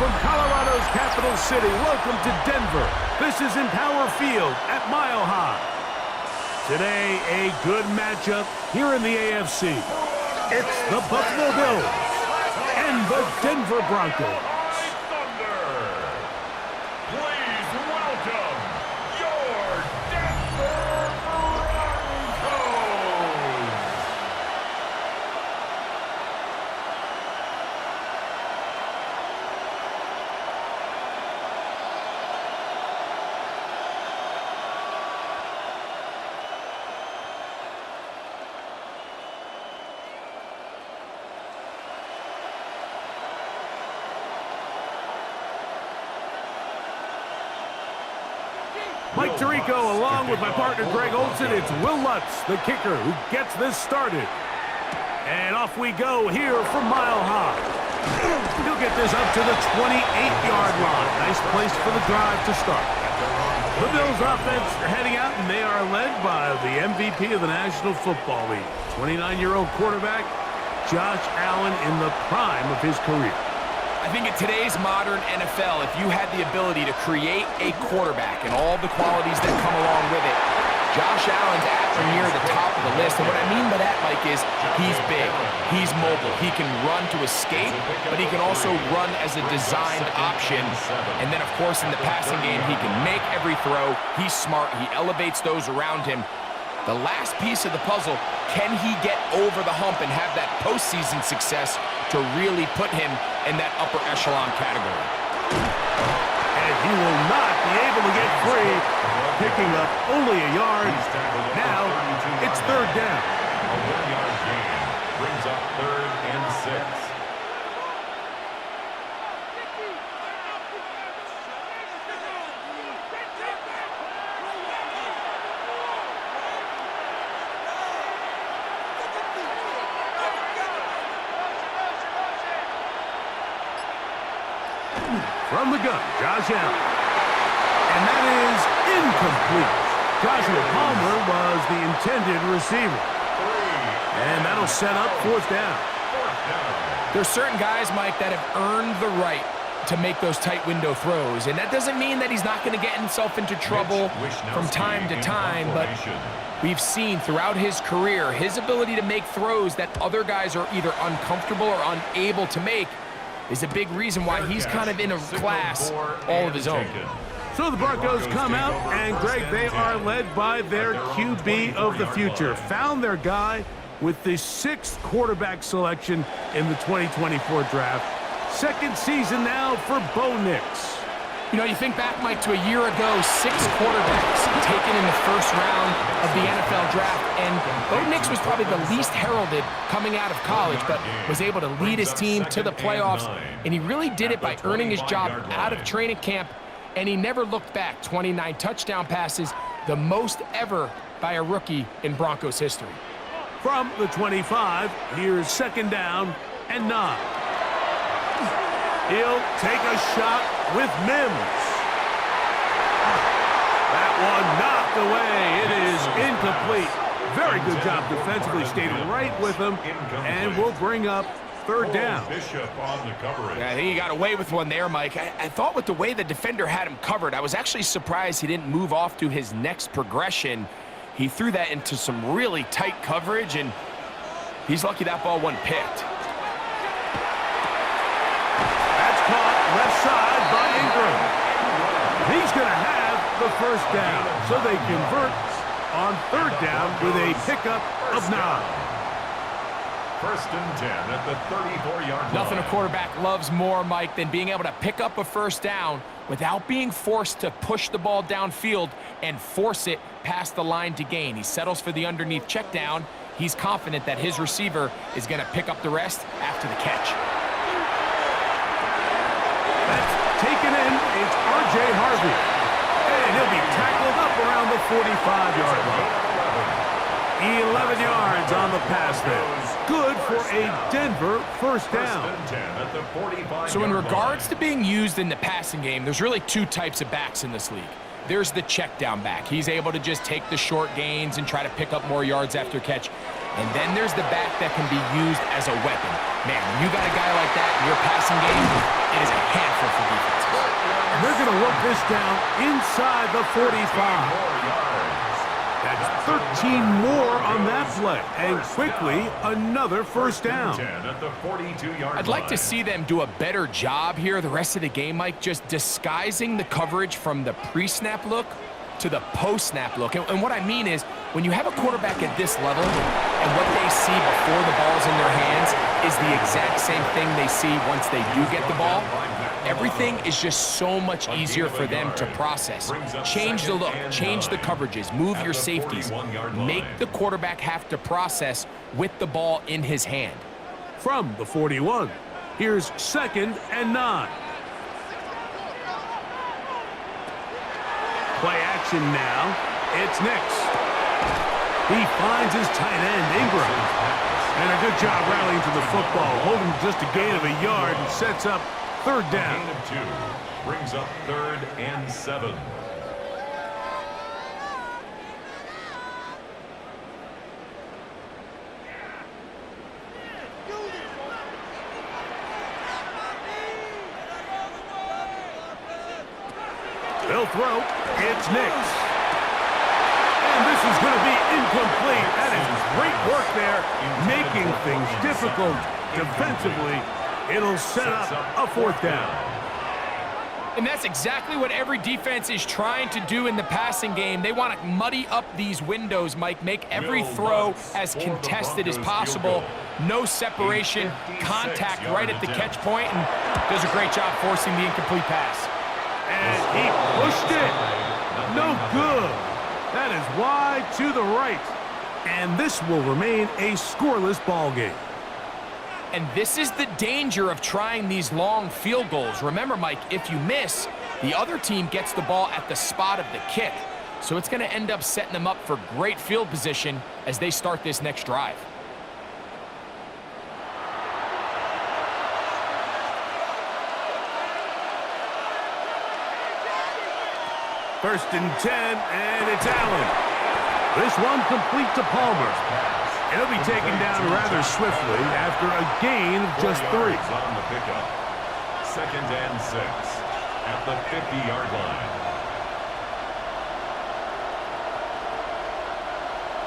from Colorado's capital city, welcome to Denver. This is Empower Field at Mile High. Today, a good matchup here in the AFC. It's the Buffalo Bills and the Denver Broncos. Mike Tirico along with my partner Greg Olson. It's Will Lutz, the kicker, who gets this started. And off we go here from Mile High. He'll get this up to the 28-yard line. Nice place for the drive to start. The Bills offense are heading out, and they are led by the MVP of the National Football League, 29-year-old quarterback Josh Allen in the prime of his career. I think in today's modern NFL, if you had the ability to create a quarterback and all the qualities that come along with it, Josh Allen's at or near the top of the list. And what I mean by that, Mike, is he's big, he's mobile, he can run to escape, but he can also run as a designed option. And then, of course, in the passing game, he can make every throw. He's smart, he elevates those around him. The last piece of the puzzle, can he get over the hump and have that postseason success to really put him in that upper echelon category? And he will not be able to get free, picking up only a yard. Now it's third down. A 1-yard gain brings up 3rd and 6. From the gun, Josh Allen. And that is incomplete. Joshua Palmer was the intended receiver. And that'll set up 4th down. There's certain guys, Mike, that have earned the right to make those tight window throws. And that doesn't mean that he's not going to get himself into trouble from time to time, but we've seen throughout his career his ability to make throws that other guys are either uncomfortable or unable to make is a big reason why he's kind of in a class all of his own. So the Broncos come out, and Greg, they are led by their QB of the future. Found their guy with the 6th quarterback selection in the 2024 draft. 2nd season now for Bo Nix. You know, you think back, Mike, to a year ago, 6 quarterbacks taken in the 1st round of the NFL draft, and Bo Nix was probably the least heralded coming out of college, but was able to lead his team to the playoffs, and he really did it by earning his job out of training camp, and he never looked back. 29 touchdown passes, the most ever by a rookie in Broncos history. From the 25, here's 2nd down and 9. He'll take a shot with Mims. That one knocked away. It is incomplete. Very good job defensively, stayed right with him, and will bring up 3rd down. Yeah, I think he got away with one there, Mike. I thought with the way the defender had him covered, I was actually surprised he didn't move off to his next progression. He threw that into some really tight coverage, and he's lucky that ball wasn't picked. Left side by Ingram. He's going to have the 1st down. So they convert on 3rd down with a pickup of 9. 1st and 10 at the 34-yard line. Nothing a quarterback loves more, Mike, than being able to pick up a 1st down without being forced to push the ball downfield and force it past the line to gain. He settles for the underneath check down. He's confident that his receiver is going to pick up the rest after the catch. Taken in, it's R.J. Harvey. And he'll be tackled up around the 45-yard line. 11 yards on the pass there. Good for a Denver 1st down. So in regards to being used in the passing game, there's really 2 types of backs in this league. There's the check down back. He's able to just take the short gains and try to pick up more yards after catch. And then there's the back that can be used as a weapon. Man, when you got a guy like that in your passing game, it is a handful for they're going to work this down inside the 45. That's 13 more on that play. And quickly, another first down. I'd like to see them do a better job here the rest of the game, Mike, just disguising the coverage from the pre-snap look to the post-snap look. And what I mean is, when you have a quarterback at this level and what they see before the ball's in their hands is the exact same thing they see once they do get the ball, everything is just so much easier for them to process. Change the look, change the coverages, move your safeties. Make the quarterback have to process with the ball in his hand. From the 41, here's 2nd and 9. Play action now. It's Nix. He finds his tight end, Ingram. And a good job rallying to the football, holding just a gain of a yard and sets up 3rd down. Gain of 2 brings up 3rd and 7. They'll throw. It's Nix. And this is going to be incomplete. That is great work there, making things difficult defensively. It'll set up a 4th down. And that's exactly what every defense is trying to do in the passing game. They want to muddy up these windows, Mike, make every throw as contested as possible. No separation, contact right at the catch point, and does a great job forcing the incomplete pass. And he pushed it. No good. That is wide to the right. And this will remain a scoreless ball game. And this is the danger of trying these long field goals. Remember, Mike, if you miss, the other team gets the ball at the spot of the kick. So it's going to end up setting them up for great field position as they start this next drive. First and 10, and it's Allen. This one complete to Palmer. He'll be taken down rather swiftly after a gain of just 3. On the pickup. 2nd and 6 at the 50-yard line.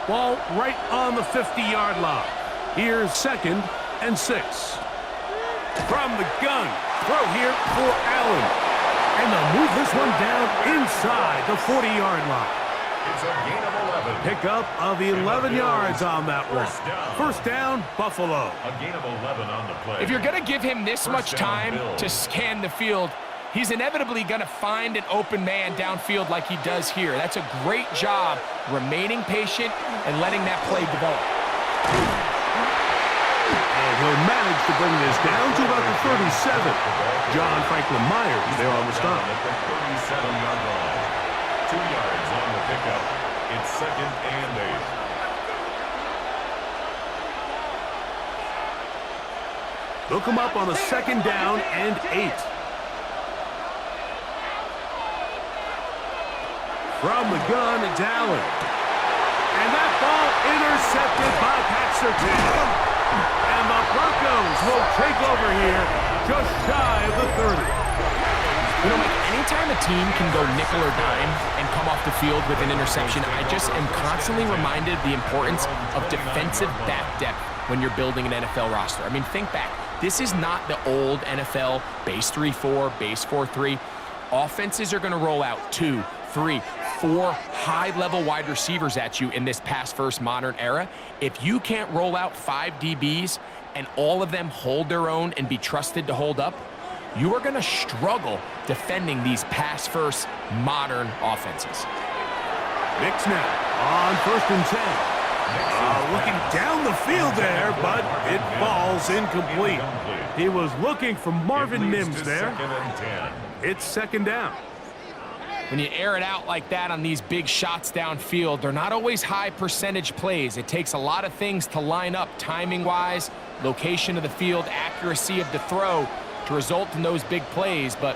Ball right on the 50-yard line. Here's 2nd and 6. From the gun, throw here for Allen. And they'll move this one down inside the 40-yard line. It's a gain of 11. Pickup of 11 yards on that one. First down, Buffalo. A gain of 11 on the play. If you're going to give him this much time to scan the field, he's inevitably going to find an open man downfield like he does here. That's a great job remaining patient and letting that play develop. And he'll manage to bring this down to about the 37. John Franklin Myers there on the stop. At the 37-yard line. 2 yards on the pickup. It's 2nd and 8. They'll come up on a 2nd down and 8. From the gun, it's Allen. And that ball intercepted by Pat Surtain. And the Broncos will take over here just shy of the 30. You know, Mike, anytime a team can go nickel or dime and come off the field with an interception, I just am constantly reminded of the importance of defensive back depth when you're building an NFL roster. I mean, think back. This is not the old NFL base 3-4, base 4-3. Offenses are going to roll out 2, 3, 4 high-level wide receivers at you in this pass-first modern era. If you can't roll out 5 DBs and all of them hold their own and be trusted to hold up, you are going to struggle defending these pass-first modern offenses. Nix now on 1st and 10. Looking down the field there, but it falls incomplete. He was looking for Marvin Mims there. 2nd and 10. It's 2nd down. When you air it out like that on these big shots downfield, they're not always high percentage plays. It takes a lot of things to line up timing-wise, location of the field, accuracy of the throw to result in those big plays, but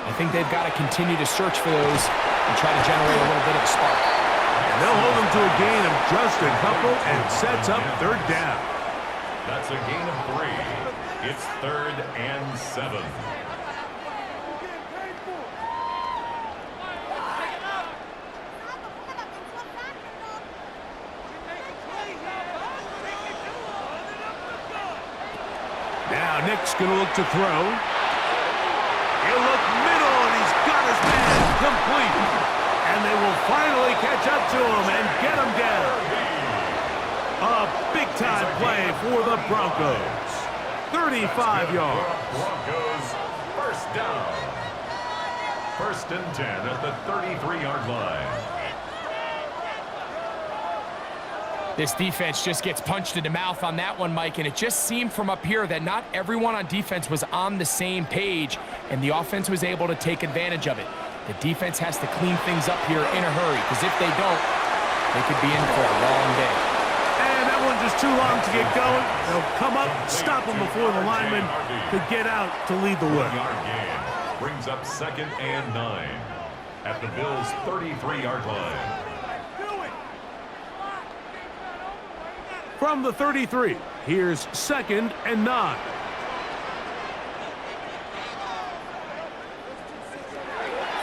I think they've got to continue to search for those and try to generate a little bit of a spark. And they'll hold him to a gain of just a couple and sets up 3rd down. That's a gain of 3. It's 3rd and 7. Now Nick's going to look to throw. He'll look middle, and he's got his man complete. And they will finally catch up to him and get him down. A big-time play for the Broncos. 35 yards. Broncos first down. 1st and 10 at the 33-yard line. This defense just gets punched in the mouth on that one, Mike, and it just seemed from up here that not everyone on defense was on the same page, and the offense was able to take advantage of it. The defense has to clean things up here in a hurry, because if they don't, they could be in for a long day. And that one just too long to get going. They'll come up, stop him before the lineman could get out to lead the way. Yard gain brings up 2nd and 9 at the Bills' 33-yard line. From the 33, here's 2nd and 9.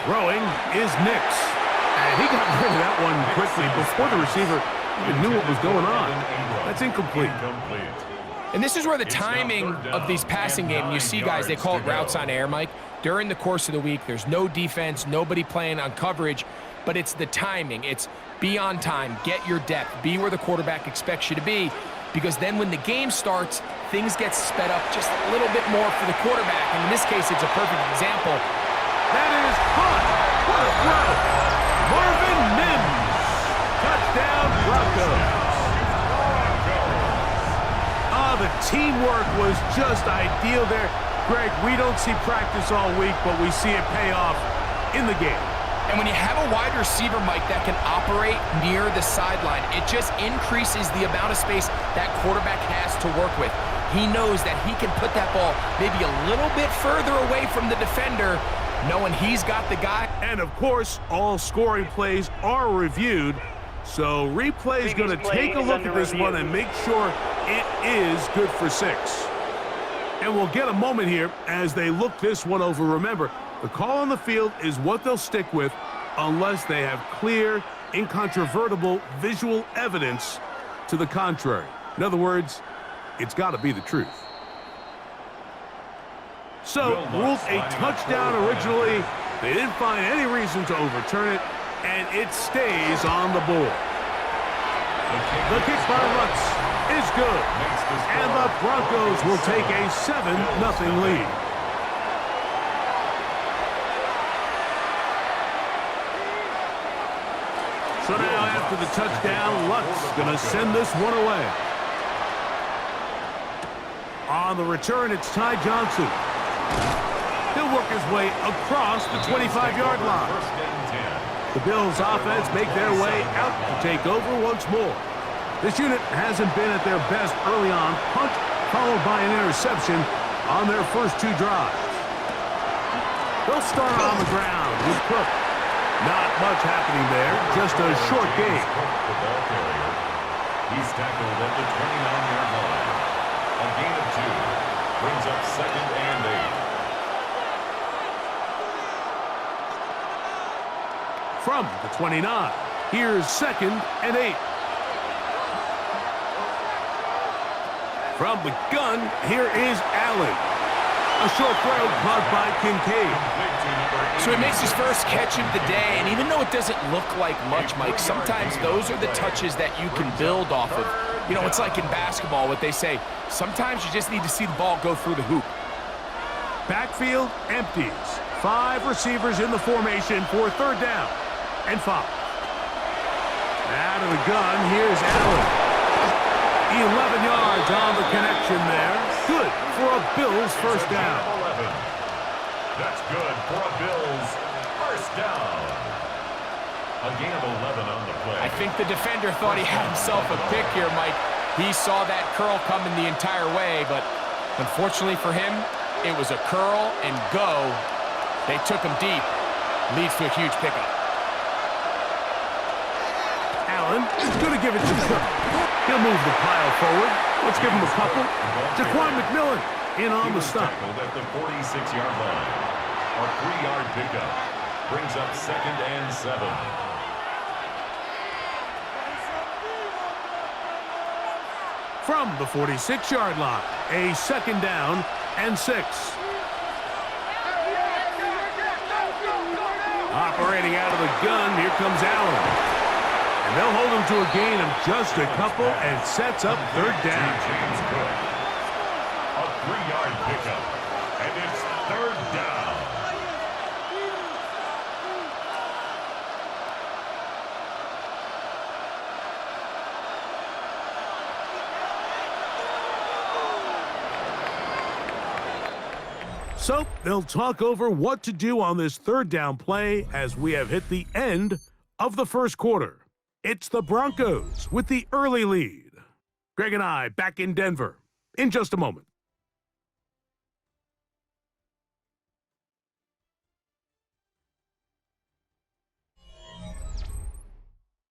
Throwing is Nix. And he got rid of that one quickly before the receiver even knew what was going on. That's incomplete. And this is where the timing of these passing games, you see guys, they call it routes on air, Mike. During the course of the week, there's no defense, nobody playing on coverage, but it's the timing. It's be on time, get your depth, be where the quarterback expects you to be, because then when the game starts, things get sped up just a little bit more for the quarterback. And in this case, it's a perfect example. That is caught. What a throw. Marvin Mims. Touchdown, Broncos. The teamwork was just ideal there. Greg, we don't see practice all week, but we see it pay off in the game. And when you have a wide receiver, Mike, that can operate near the sideline, it just increases the amount of space that quarterback has to work with. He knows that he can put that ball maybe a little bit further away from the defender, knowing he's got the guy. And, of course, all scoring plays are reviewed. So replay is going to take a look at this one and make sure it is good for 6. And we'll get a moment here as they look this one over. Remember, the call on the field is what they'll stick with unless they have clear, incontrovertible visual evidence to the contrary. In other words, it's got to be the truth. So, ruled a touchdown originally. They didn't find any reason to overturn it, and it stays on the board. The kick by Lutz is good, and the Broncos will take a 7-0 lead. So now after the touchdown, Lutz going to send this one away. On the return, it's Ty Johnson. He'll work his way across the 25-yard line. The Bills' offense make their way out to take over once more. This unit hasn't been at their best early on. Punt followed by an interception on their first 2 drives. They'll start on the ground with Cook. Not much happening there, just a short gain. The ball carrier. He's tackled at the 29-yard line. A gain of 2 brings up 2nd and 8. From the 29, here's 2nd and 8. From the gun, here is Allen. A short throw caught by Kincaid. So he makes his first catch of the day, and even though it doesn't look like much, Mike, sometimes those are the touches that you can build off of. You know, it's like in basketball, what they say, sometimes you just need to see the ball go through the hoop. Backfield empties. 5 receivers in the formation for 3rd down and 5. Out of the gun, here's Allen. 11 yards on the connection there. Good for a Bills first down. 11. That's good for a Bills first down. A gain of 11 on the play. I think the defender thought he had himself a pick here, Mike. He saw that curl coming the entire way, but unfortunately for him, it was a curl and go. They took him deep. Leads to a huge pickup. Allen is going to give it to Cook. He'll move the pile forward. Let's give him a couple. Jaquan McMillan in on the stop. At the 46-yard line. A 3-yard pickup brings up 2nd and 7. From the 46-yard line, a 2nd down and 6. Operating out of the gun, here comes Allen. And they'll hold him to a gain of just a couple and sets up 3rd down. James Cook. A 3-yard pickup. And it's 3rd down. So they'll talk over what to do on this 3rd down play as we have hit the end of the 1st quarter. It's the Broncos with the early lead. Greg and I back in Denver in just a moment.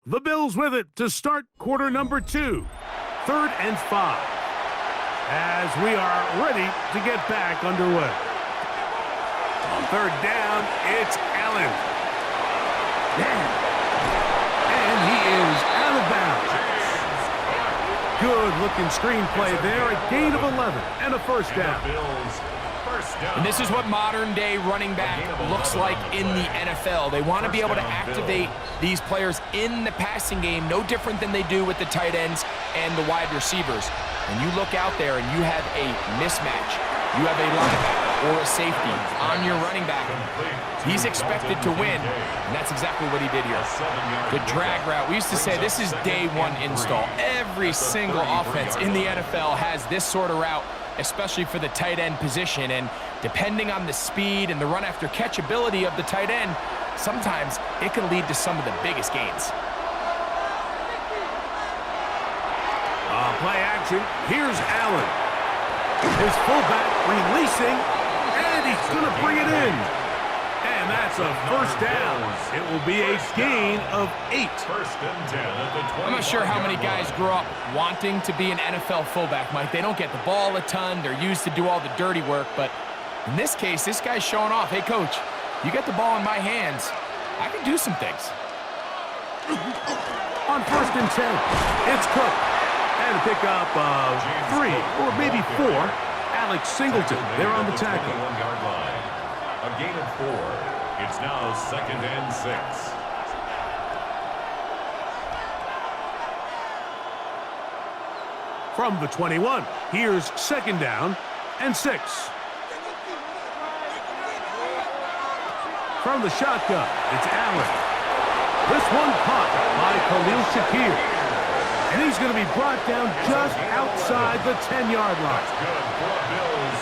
The Bills with it to start quarter number 2, 3rd and 5, as we are ready to get back underway. On 3rd down, it's Allen. And he is out of bounds. Good-looking screenplay there, a gain of 11 and a 1st down. And this is what modern-day running back looks like in the NFL. They want to be able to activate these players in the passing game, no different than they do with the tight ends and the wide receivers. When you look out there and you have a mismatch, you have a linebacker or a safety on your running back, he's expected to win, and that's exactly what he did here. The drag route, we used to say this is day 1 install. Every single offense in the NFL has this sort of route, especially for the tight end position, and depending on the speed and the run after catch ability of the tight end, sometimes it can lead to some of the biggest gains. Play action, here's Allen. His fullback releasing, and he's going to bring it in. And that's a 1st down. It will be a gain of 8. 1st and 10 at the 20. I'm not sure how many guys grew up wanting to be an NFL fullback, Mike. They don't get the ball a ton. They're used to do all the dirty work. But in this case, this guy's showing off. Hey, coach, you get the ball in my hands. I can do some things. On 1st and 10, it's Cook. And a pickup of 3 or maybe 4. Alex Singleton there on the tackle. 21-yard line. A gain of 4. It's now 2nd and 6. From the 21, here's 2nd down and 6. From the shotgun, it's Allen. This one caught by Khalil Shakir. And he's going to be brought down just outside the 10-yard line.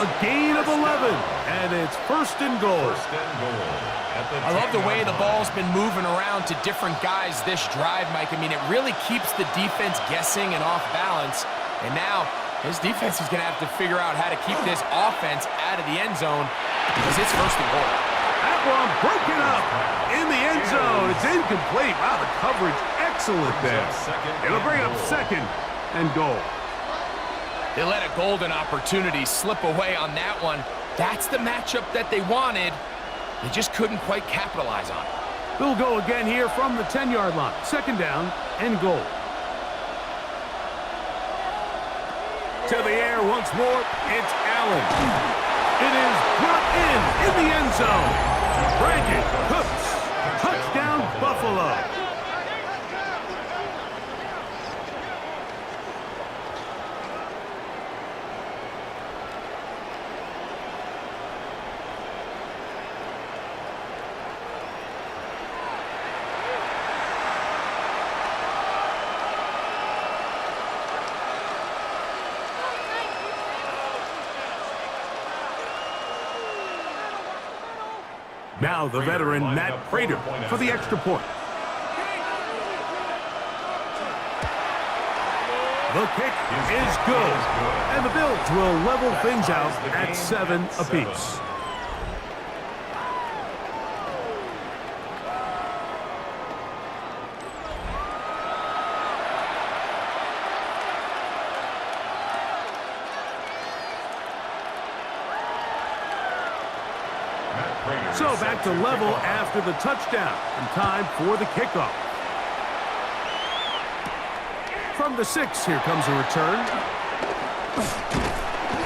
A gain of 11, and it's 1st and goal. I love the way the ball's been moving around to different guys this drive, Mike. I mean, it really keeps the defense guessing and off balance. And now, his defense is going to have to figure out how to keep this offense out of the end zone because it's 1st and goal. That one broken up in the end zone. It's incomplete. Wow, the coverage excellent there. It'll bring up 2nd and goal. They let a golden opportunity slip away on that one. That's the matchup that they wanted. They just couldn't quite capitalize on it. They'll go again here from the 10-yard line. 2nd down and goal. To the air once more. It's Allen. It is brought in the end zone. Brandon Cooks. Touchdown, Buffalo. Now the veteran Matt Prater for the extra point. The kick is good. And the Bills will level things out at 7 apiece. So back to level after the touchdown, and time for the kickoff. From the 6, here comes a return.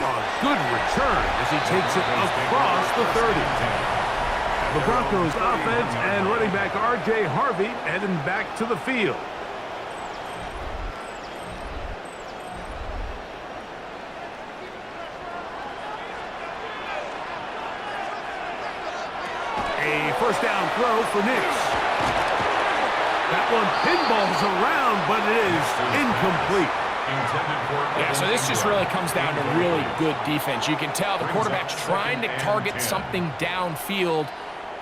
A Good return as he takes it across the 30. The Broncos offense and running back R.J. Harvey heading back to the field. A first down throw for Nix. That one pinballs around, but it is incomplete. Yeah, so this just really comes down to really good defense. You can tell the quarterback's trying to target something downfield,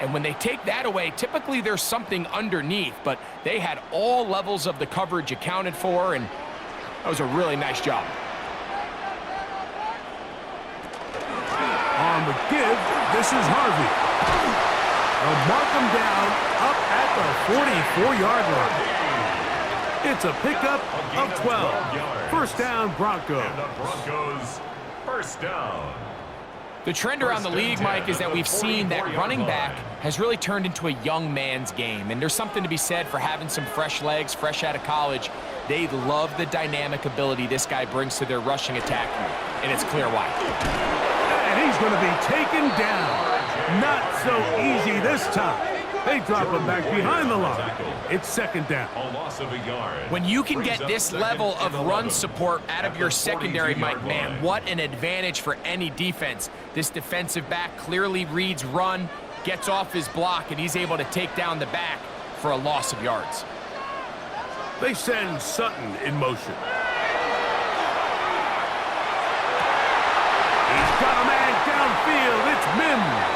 and when they take that away, typically there's something underneath, but they had all levels of the coverage accounted for, and that was a really nice job. On the give, this is Harvey. They'll mark him down up at the 44-yard line. It's a pickup of 12. First down, Broncos. And the Broncos, first down. The trend around the league, Mike, is that we've seen that running back has really turned into a young man's game. And there's something to be said for having some fresh legs, fresh out of college. They love the dynamic ability this guy brings to their rushing attack, and it's clear why. And he's going to be taken down. Not so easy this time. They drop him back behind the line. It's second down. A loss of a yard. When you can get this level of run support out of your secondary, Mike, man, what an advantage for any defense. This defensive back clearly reads run, gets off his block, and he's able to take down the back for a loss of yards. They send Sutton in motion. He's got a man downfield. It's Mims.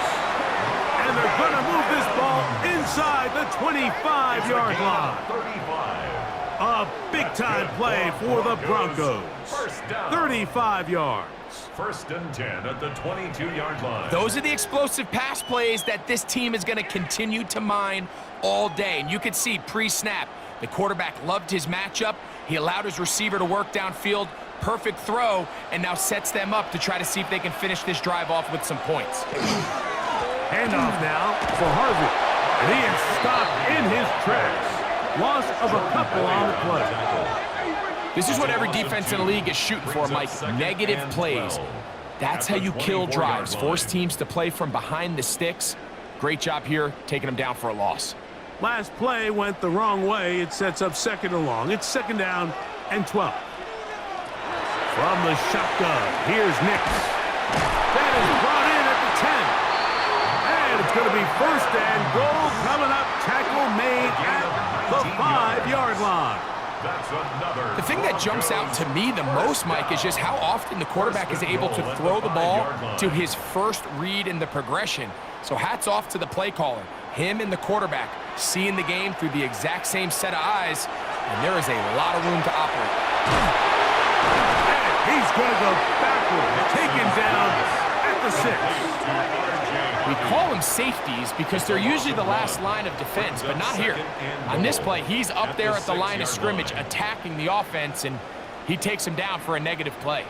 And they're going to move this ball inside the 25-yard line. 35. A big-time play for the Broncos. 35 yards. First and 10 at the 22-yard line. Those are the explosive pass plays that this team is going to continue to mine all day. And you can see pre-snap, the quarterback loved his matchup. He allowed his receiver to work downfield. Perfect throw, and now sets them up to try to see if they can finish this drive off with some points. Handoff now for Harvey. And he is stopped in his tracks. Loss of a couple on the play. This is what every defense in the league is shooting for, Mike. Negative plays. That's how you kill drives. Force teams to play from behind the sticks. Great job here, taking them down for a loss. Last play went the wrong way. It sets up second and long. It's second down and 12. From the shotgun, here's Nix. That is brought in at the 10. And it's going to be first and goal coming up. Tackle made at the 5-yard line. That's another. The thing that jumps out to me the most, Mike, is just how often the quarterback is able to throw the ball to his first read in the progression. So hats off to the play caller. Him and the quarterback seeing the game through the exact same set of eyes, and there is a lot of room to operate. And he's going to go backward, taken down at the 6. We call them safeties because they're usually the last line of defense, but not here. On this play, he's up there at the line of scrimmage attacking the offense, and he takes him down for a negative play.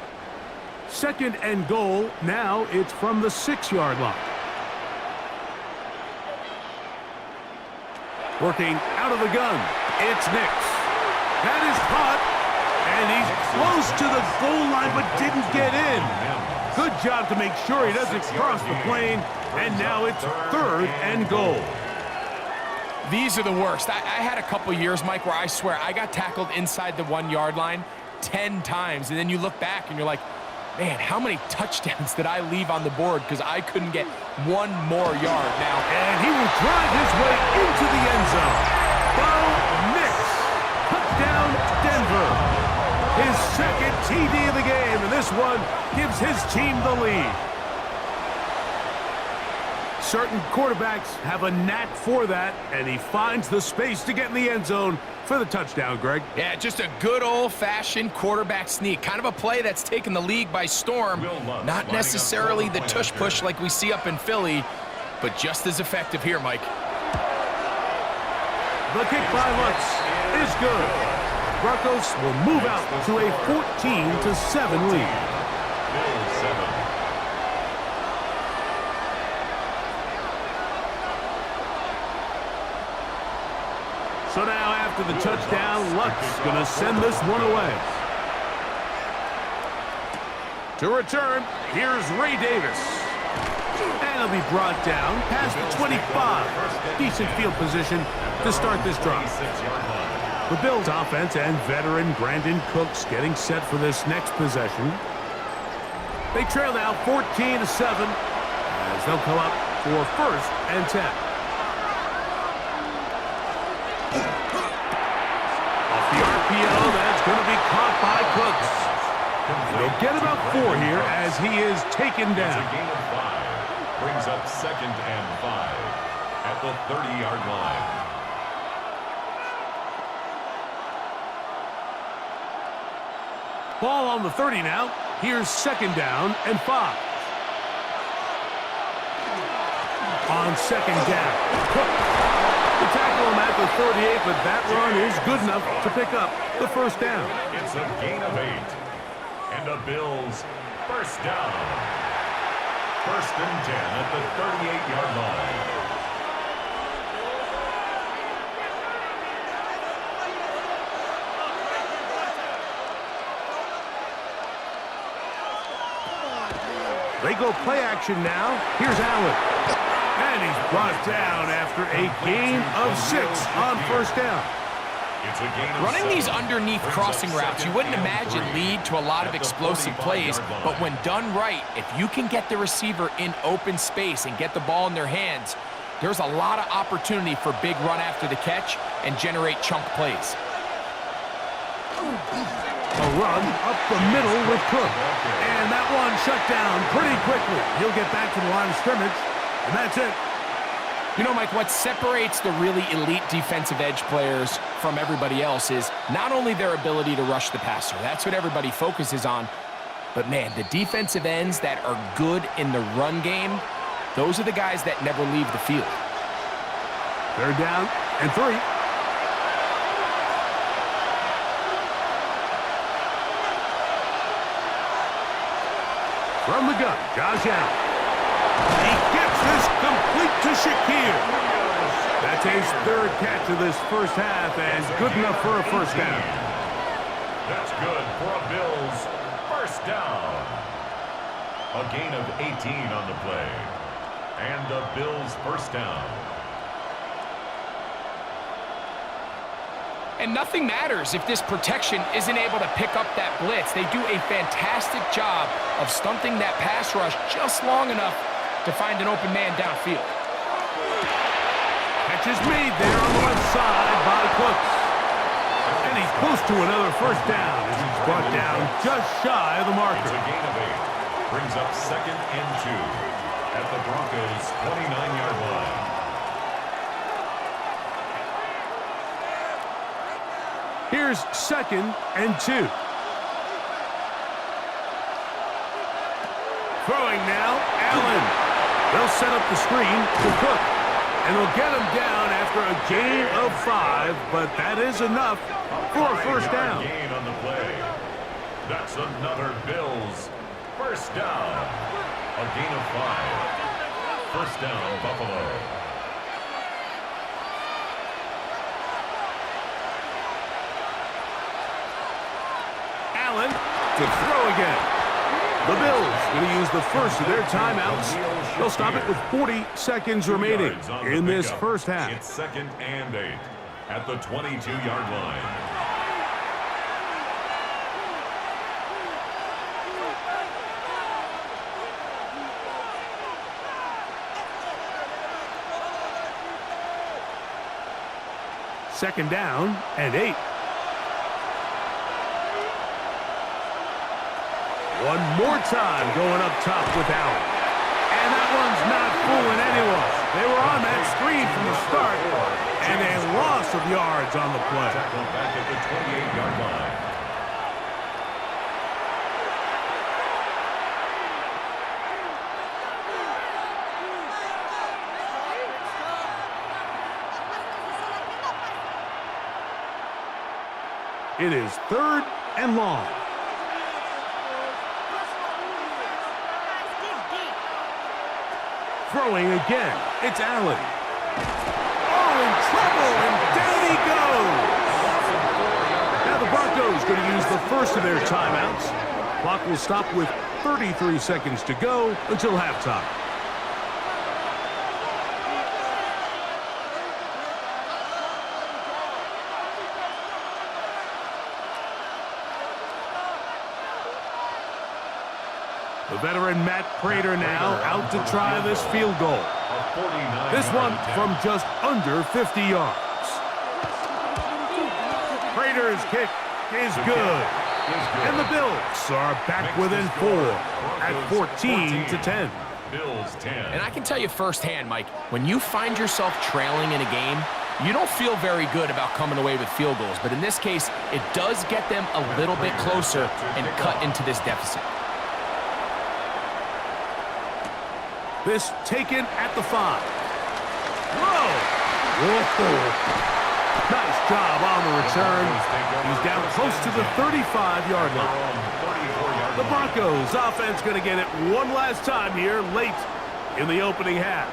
Second and goal. Now it's from the 6-yard line. Working out of the gun. It's Nix. That is caught, and he's close to the goal line but didn't get in. Good job to make sure he doesn't cross the plane, and now it's third and goal. These are the worst. I had a couple years, Mike, where I swear I got tackled inside the 1-yard line 10 times, and then you look back and you're like, man, how many touchdowns did I leave on the board because I couldn't get one more yard now? And he will drive his way into the end zone. Bo Nix, touchdown Denver. His second TD of the game, and this one gives his team the lead. Certain quarterbacks have a knack for that, and he finds the space to get in the end zone for the touchdown, Greg. Yeah, just a good old-fashioned quarterback sneak. Kind of a play that's taken the league by storm. Not necessarily the tush-push like we see up in Philly, but just as effective here, Mike. The kick by Lutz is good. Broncos will move out to a 14-7 lead. So now after the touchdown, Lutz going to send this one away. To return, here's Ray Davis. And he'll be brought down past the 25. Decent field position to start this drive. The Bills offense and veteran Brandon Cooks getting set for this next possession. They trail now 14-7 as they'll come up for 1st and 10. Off the RPO, that's going to be caught by Cooks. They'll get about 4 here as he is taken down. It's a gain of 5. Brings up 2nd and 5 at the 30-yard line. Ball on the 30 now. Here's 2nd down and 5. On 2nd down, Cook. The tackle him at the 38, but that run is good enough to pick up the 1st down. It's a gain of 8. And the Bills 1st down. 1st and 10 at the 38-yard line. They go play action now. Here's Allen. And he's brought down after a gain of 6 on 1st down. It's a gain of Running 7. these underneath crossing routes, you wouldn't imagine lead to a lot of explosive plays, but when done right, if you can get the receiver in open space and get the ball in their hands, there's a lot of opportunity for big run after the catch and generate chunk plays. A run up the middle with Cook. And that one shut down pretty quickly. He'll get back to the line of scrimmage, and that's it. You know, Mike, what separates the really elite defensive edge players from everybody else is not only their ability to rush the passer. That's what everybody focuses on. But, man, the defensive ends that are good in the run game, those are the guys that never leave the field. 3rd down and 3. From the gun, Josh Allen. He gets this complete to Shakir. That's his 3rd catch of this 1st half and good enough for a 1st down. That's good for a Bills 1st down. A gain of 18 on the play. And the Bills 1st down. And nothing matters if this protection isn't able to pick up that blitz. They do a fantastic job of stunting that pass rush just long enough to find an open man downfield. Catch is made there on the left side by Cooks. And he's close to another 1st down as he's brought down just shy of the marker. It's a gain of 8. Brings up 2nd and 2 at the Broncos' 29-yard line. Here's 2nd and 2. Throwing now, Allen. They'll set up the screen to Cook. And they'll get him down after a gain of 5, but that is enough for a 1st down. Gain on the play. That's another Bills 1st down. A gain of 5. 1st down, Buffalo. Allen to throw again. The Bills going to use the 1st of their timeouts. They'll stop it with 40 seconds remaining in this 1st half. It's 2nd and 8 at the 22-yard line. Second down and 8. One more time going up top with Allen. And that one's not fooling anyone. They were on that screen from the start, and a loss of yards on the play. Tackled back at the 28-yard line. It is 3rd and long. Throwing again. It's Allen. Oh, in trouble, and down he goes. Now the Broncos going to use the 1st of their timeouts. Clock will stop with 33 seconds to go until halftime. The veteran Matt Prater now out to try this field goal. This one from just under 50 yards. Prater's kick is good. And the Bills are back within 4 at 14-10. Bills 10. And I can tell you firsthand, Mike, when you find yourself trailing in a game, you don't feel very good about coming away with field goals. But in this case, it does get them a little bit closer and cut into this deficit. This taken at the 5. Whoa! Nice job on the return. He's down close to the 35-yard line. The Broncos offense going to get it one last time here late in the opening half.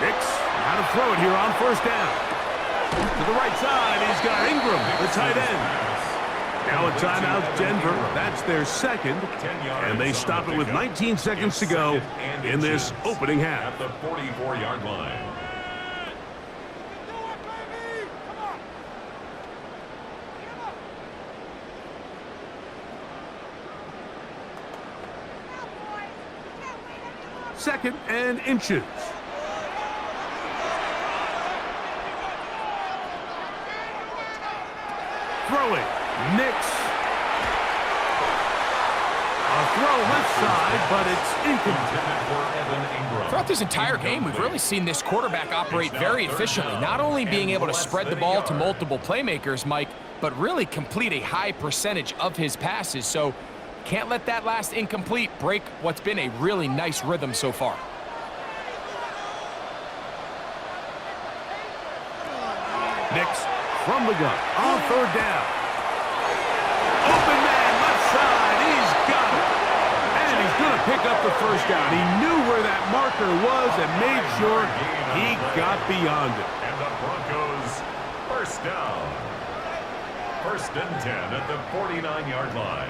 Nix, how to throw it here on first down. To the right side, he's got Ingram, the tight end. Now a timeout, Denver. That's their second. And they stop it with 19 seconds to go in this opening half. At the 44-yard line. Second and inches. Throwing. Nix. A throw left side, but it's incomplete. Throughout this entire game, we've really seen this quarterback operate very efficiently, not only being able to spread the ball to multiple playmakers, Mike, but really complete a high percentage of his passes. So can't let that last incomplete break what's been a really nice rhythm so far. Nix from the gun on third down. Open man left side. He's got it. And he's going to pick up the first down. He knew where that marker was and made sure he got beyond it. And the Broncos first down. First and 10 at the 49-yard line.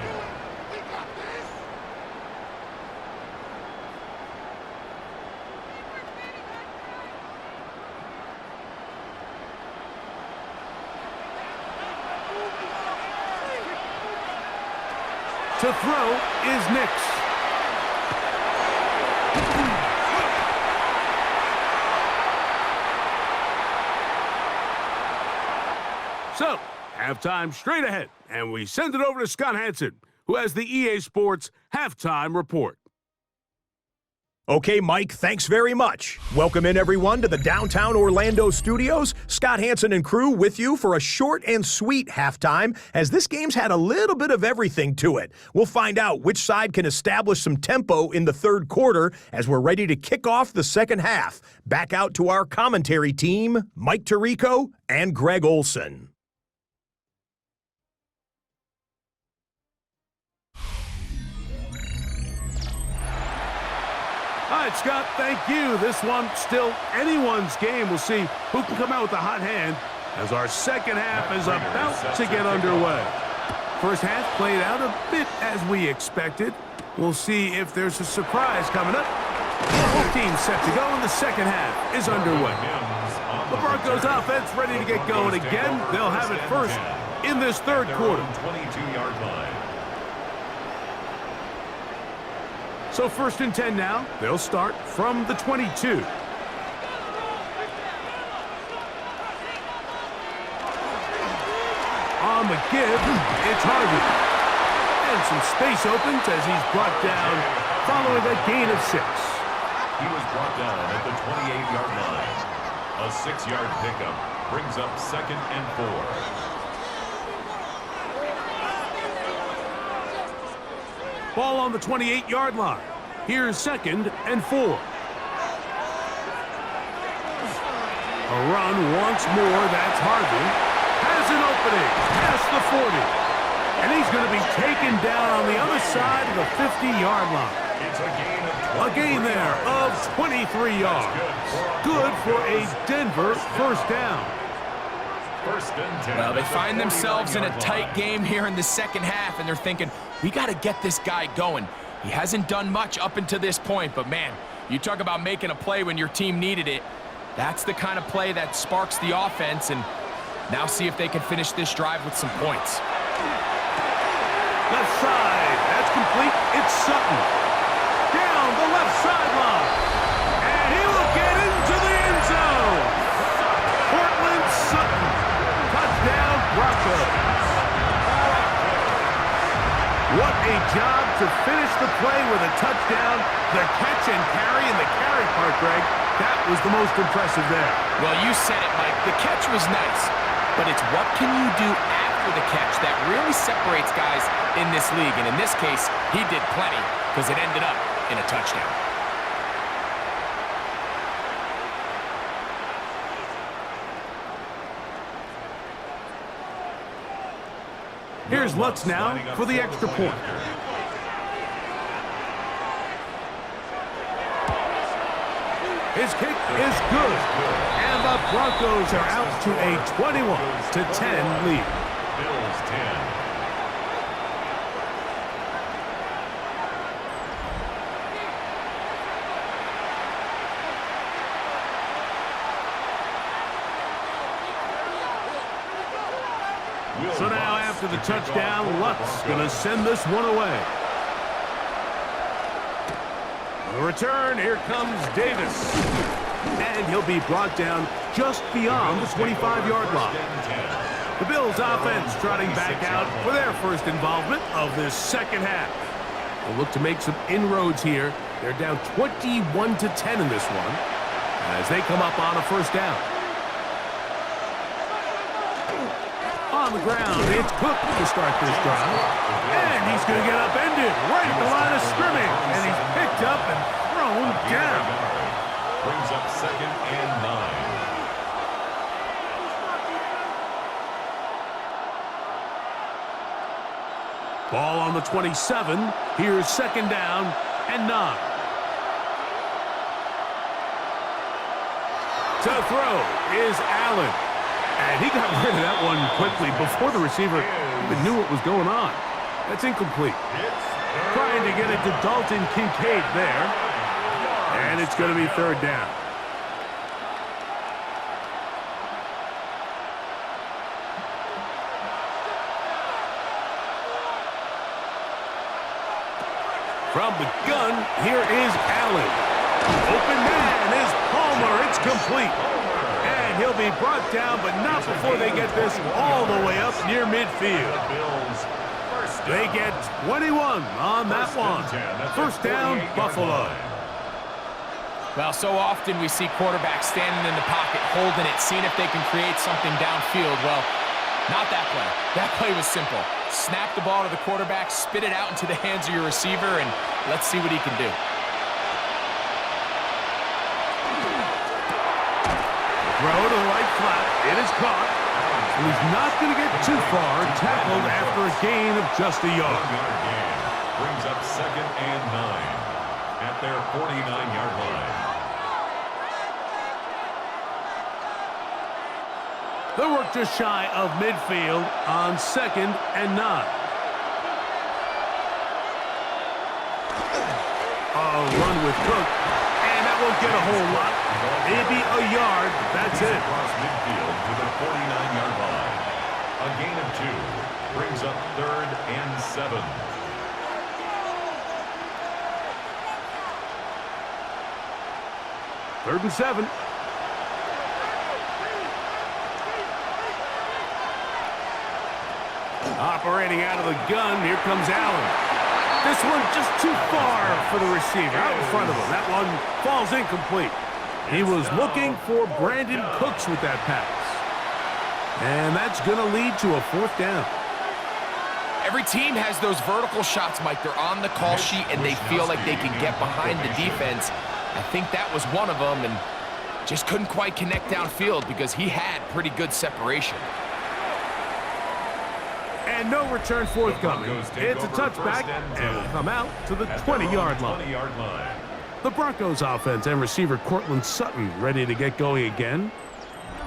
To throw is Nix. So, halftime straight ahead, and we send it over to Scott Hansen, who has the EA Sports Halftime Report. Okay, Mike, thanks very much. Welcome in, everyone, to the downtown Orlando studios. Scott Hansen and crew with you for a short and sweet halftime, as this game's had a little bit of everything to it. We'll find out which side can establish some tempo in the third quarter as we're ready to kick off the second half. Back out to our commentary team, Mike Tirico and Greg Olson. All right, Scott, thank you. This one still anyone's game. We'll see who can come out with a hot hand as our second half is about to get underway. First half played out a bit as we expected. We'll see if there's a surprise coming up. Both teams set to go, and the second half is underway. The Broncos offense ready to get going again. They'll have it first in this third quarter. 22-yard line. So first and 10 now. They'll start from the 22. On the give, it's Harvey. And some space opens as he's brought down following a gain of 6. He was brought down at the 28-yard line. A 6-yard pickup brings up second and 4. Ball on the 28-yard line. Here's second and 4. A run once more. That's Harvey. Has an opening past the 40. And he's going to be taken down on the other side of the 50-yard line. It's a gain there of 23 yards. Good for a Denver first down. First and 10. Well, they find themselves in a tight game here in the second half, and they're thinking, we got to get this guy going. He hasn't done much up until this point, but man, you talk about making a play when your team needed it. That's the kind of play that sparks the offense, and now see if they can finish this drive with some points. Left side, that's complete. It's Sutton. Down the left sideline. And he will get into the end zone. Portland Sutton. Touchdown, Broncos. What a job to finish the play with a touchdown. The catch and carry in the carry part, Greg, that was the most impressive there. Well, you said it, Mike. The catch was nice, but it's what can you do after the catch that really separates guys in this league. And in this case, he did plenty because it ended up in a touchdown. Here's Lutz now for the extra point. His kick is good. And the Broncos are out to a 21-10 lead. Bills 10. So now after the touchdown, Lutz going to send this one away. The return, here comes Davis. And he'll be brought down just beyond the 25-yard line. The Bills offense trotting back out for their first involvement of this second half. They'll look to make some inroads here. They're down 21-10 in this one as they come up on a first down. On the ground, it's Cook to start this drive. And he's going to get upended right at the line of scrimmage. And he's picked up and thrown down. Brings up 2nd and 9. Ball on the 27. Here's 2nd down and 9. To throw is Allen. And he got rid of that one quickly before the receiver even knew what was going on. That's incomplete. Trying to get it to Dalton Kincaid there. And it's going to be 3rd down. From the gun, here is Allen. Open man is Palmer. It's complete. And he'll be brought down, but not before they get this all the way up near midfield. They get 21 on that one. First down, Buffalo. Well, so often we see quarterbacks standing in the pocket, holding it, seeing if they can create something downfield. Well, not that play. That play was simple. Snap the ball to the quarterback, spit it out into the hands of your receiver, and let's see what he can do. Throw to the right flat. It is caught. And he's not going to get too far. Tackled after a gain of just a yard. Brings up 2nd and 9 at their 49-yard line. They work just shy of midfield on 2nd and 9. A run with Cook. And that won't get a whole lot. Maybe a yard. That's it. Across midfield to the 49-yard line. A gain of 2 brings up 3rd and 7. Third and 7. Operating out of the gun, here comes Allen. This one just too far for the receiver, out in front of him. That one falls incomplete. He was looking for Brandon Cooks with that pass. And that's going to lead to a 4th down. Every team has those vertical shots, Mike. They're on the call sheet, and they feel like they can get behind the defense. I think that was one of them, and just couldn't quite connect downfield because he had pretty good separation. And And no return forthcoming. It's a touchback, and will come out to the 20-yard line. The Broncos offense and receiver Cortland Sutton ready to get going again.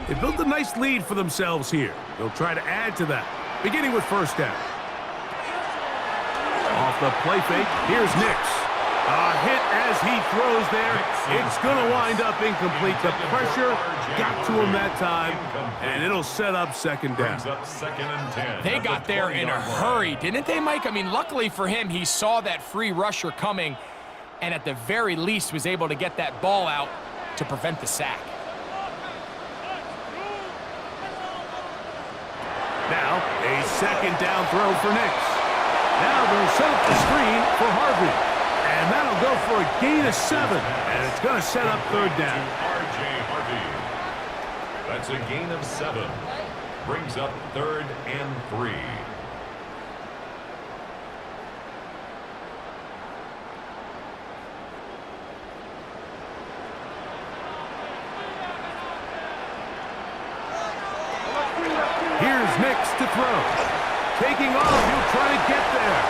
They built a nice lead for themselves here. They'll try to add to that, beginning with first down. Off the play fake, here's Nix. A hit as he throws there. It's going to wind up incomplete. The pressure got to him that time, and it'll set up second down. They got there in a hurry, didn't they, Mike? I mean, luckily for him, he saw that free rusher coming, and at the very least was able to get that ball out to prevent the sack. Now, a second down throw for Nix. Now they'll set up the screen for Harvey. And that'll go for a gain of 7. And it's going to set up third down. That's a gain of 7. Brings up 3rd and 3. Here's Nix to throw. Taking off, he'll try to get there.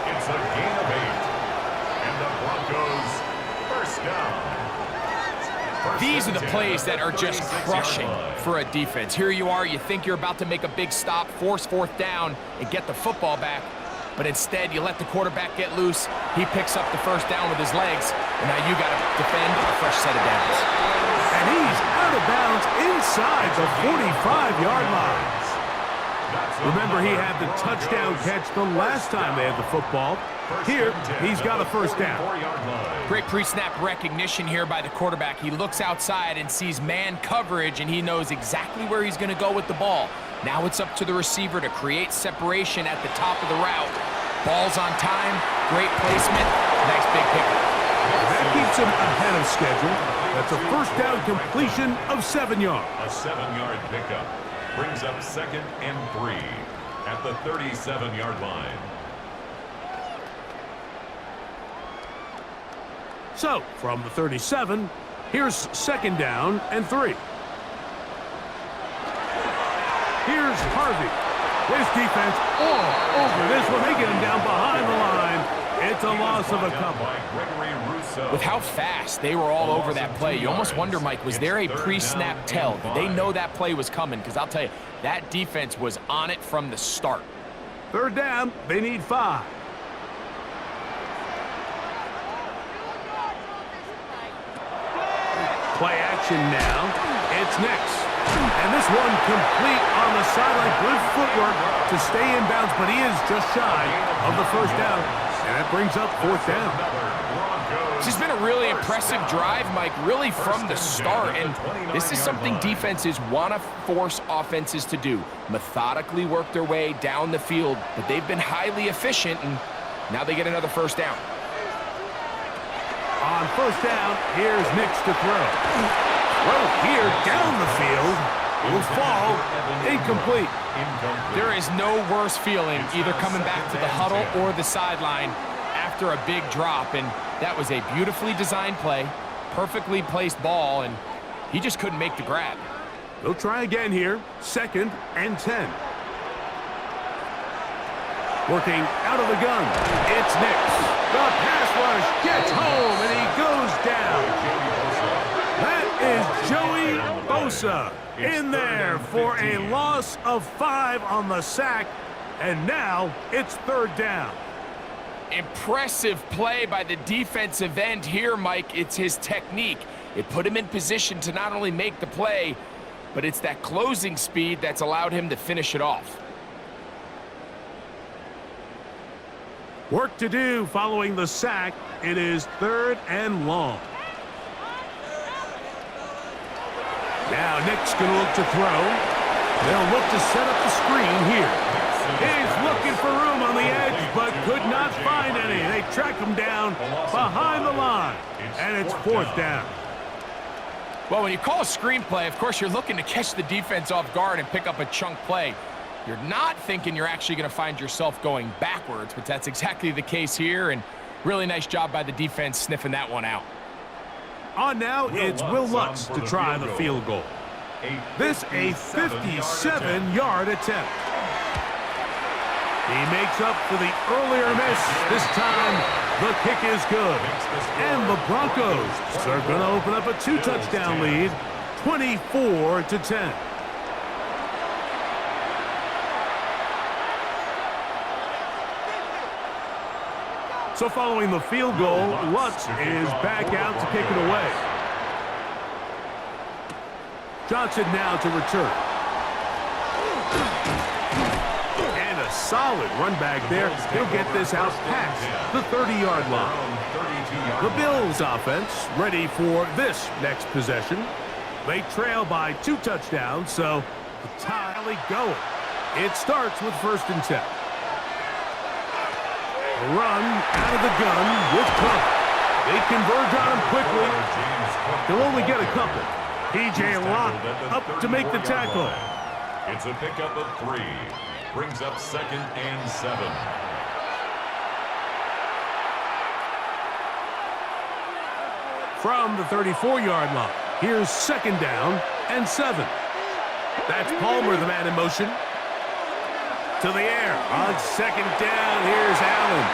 It's a gain of 8. And the Broncos first down. These are the plays that are just crushing for a defense. Here you are, you think you're about to make a big stop, force fourth down, and get the football back. But instead, you let the quarterback get loose. He picks up the first down with his legs, and now you got to defend a fresh set of downs. And he's out of bounds inside the 45-yard line. Remember, he had the touchdown catch the last time they had the football. Here, he's got a first down. Great pre-snap recognition here by the quarterback. He looks outside and sees man coverage, and he knows exactly where he's going to go with the ball. Now it's up to the receiver to create separation at the top of the route. Ball's on time, great placement, nice big pickup. That keeps him ahead of schedule. That's a first down completion of 7 yards. A 7-yard pickup brings up 2nd and 3 at the 37-yard line. So, from the 37, here's 2nd down and 3. Here's Harvey. This defense all over this one. They get him down behind the line. It's a loss of a couple. With how fast they were all over that play, you almost wonder, Mike, was there a pre-snap tell? Did they know that play was coming? Because I'll tell you, that defense was on it from the start. Third down, they need 5. Play action now. It's Nix. And this one complete on the sideline. Good footwork to stay in bounds, but he is just shy of the first down. And that brings up 4th down. This has been a really impressive drive, Mike, really from the start. And this is something defenses want to force offenses to do. Methodically work their way down the field, but they've been highly efficient, and now they get another first down. On first down, here's Nix to throw. Well, here, down the field, will fall incomplete. There is no worse feeling either coming back to the huddle or the sideline after a big drop, and that was a beautifully designed play, perfectly placed ball, and he just couldn't make the grab. They'll try again here, 2nd and 10. Working out of the gun, it's Nix. The pass rush gets home, and he goes down. That is Joey Bosa in there for a loss of 5 on the sack, and now it's 3rd down. Impressive play by the defensive end here, Mike. It's his technique. It put him in position to not only make the play, but it's that closing speed that's allowed him to finish it off. Work to do following the sack. It is 3rd and long. Now Nick's going to look to throw. They'll look to set up the screen here. He's looking for room on the edge, but could not find any. They track him down behind the line, and it's 4th down. Well, when you call a screenplay, of course, you're looking to catch the defense off guard and pick up a chunk play. You're not thinking you're actually going to find yourself going backwards, but that's exactly the case here, and really nice job by the defense sniffing that one out. On now, it's Will Lutz to try the field goal. This a 57-yard attempt. He makes up for the earlier miss. This time, the kick is good. And the Broncos are going to open up a 2-touchdown lead, 24-10. So following the field goal, Lutz is back out to kick it away. Johnson now to return. And a solid run back there. He'll get this out past the 30-yard line. The Bills offense ready for this next possession. They trail by 2 touchdowns, so the tally going. It starts with 1st and 10. Run out of the gun with Cook. They converge on him quickly. He'll only get a couple. P.J. Locke up to make the tackle. It's a pickup of 3. Brings up 2nd and 7. From the 34-yard line, here's 2nd down and 7. That's Palmer, the man in motion. To the air on 2nd down. Here's Allen.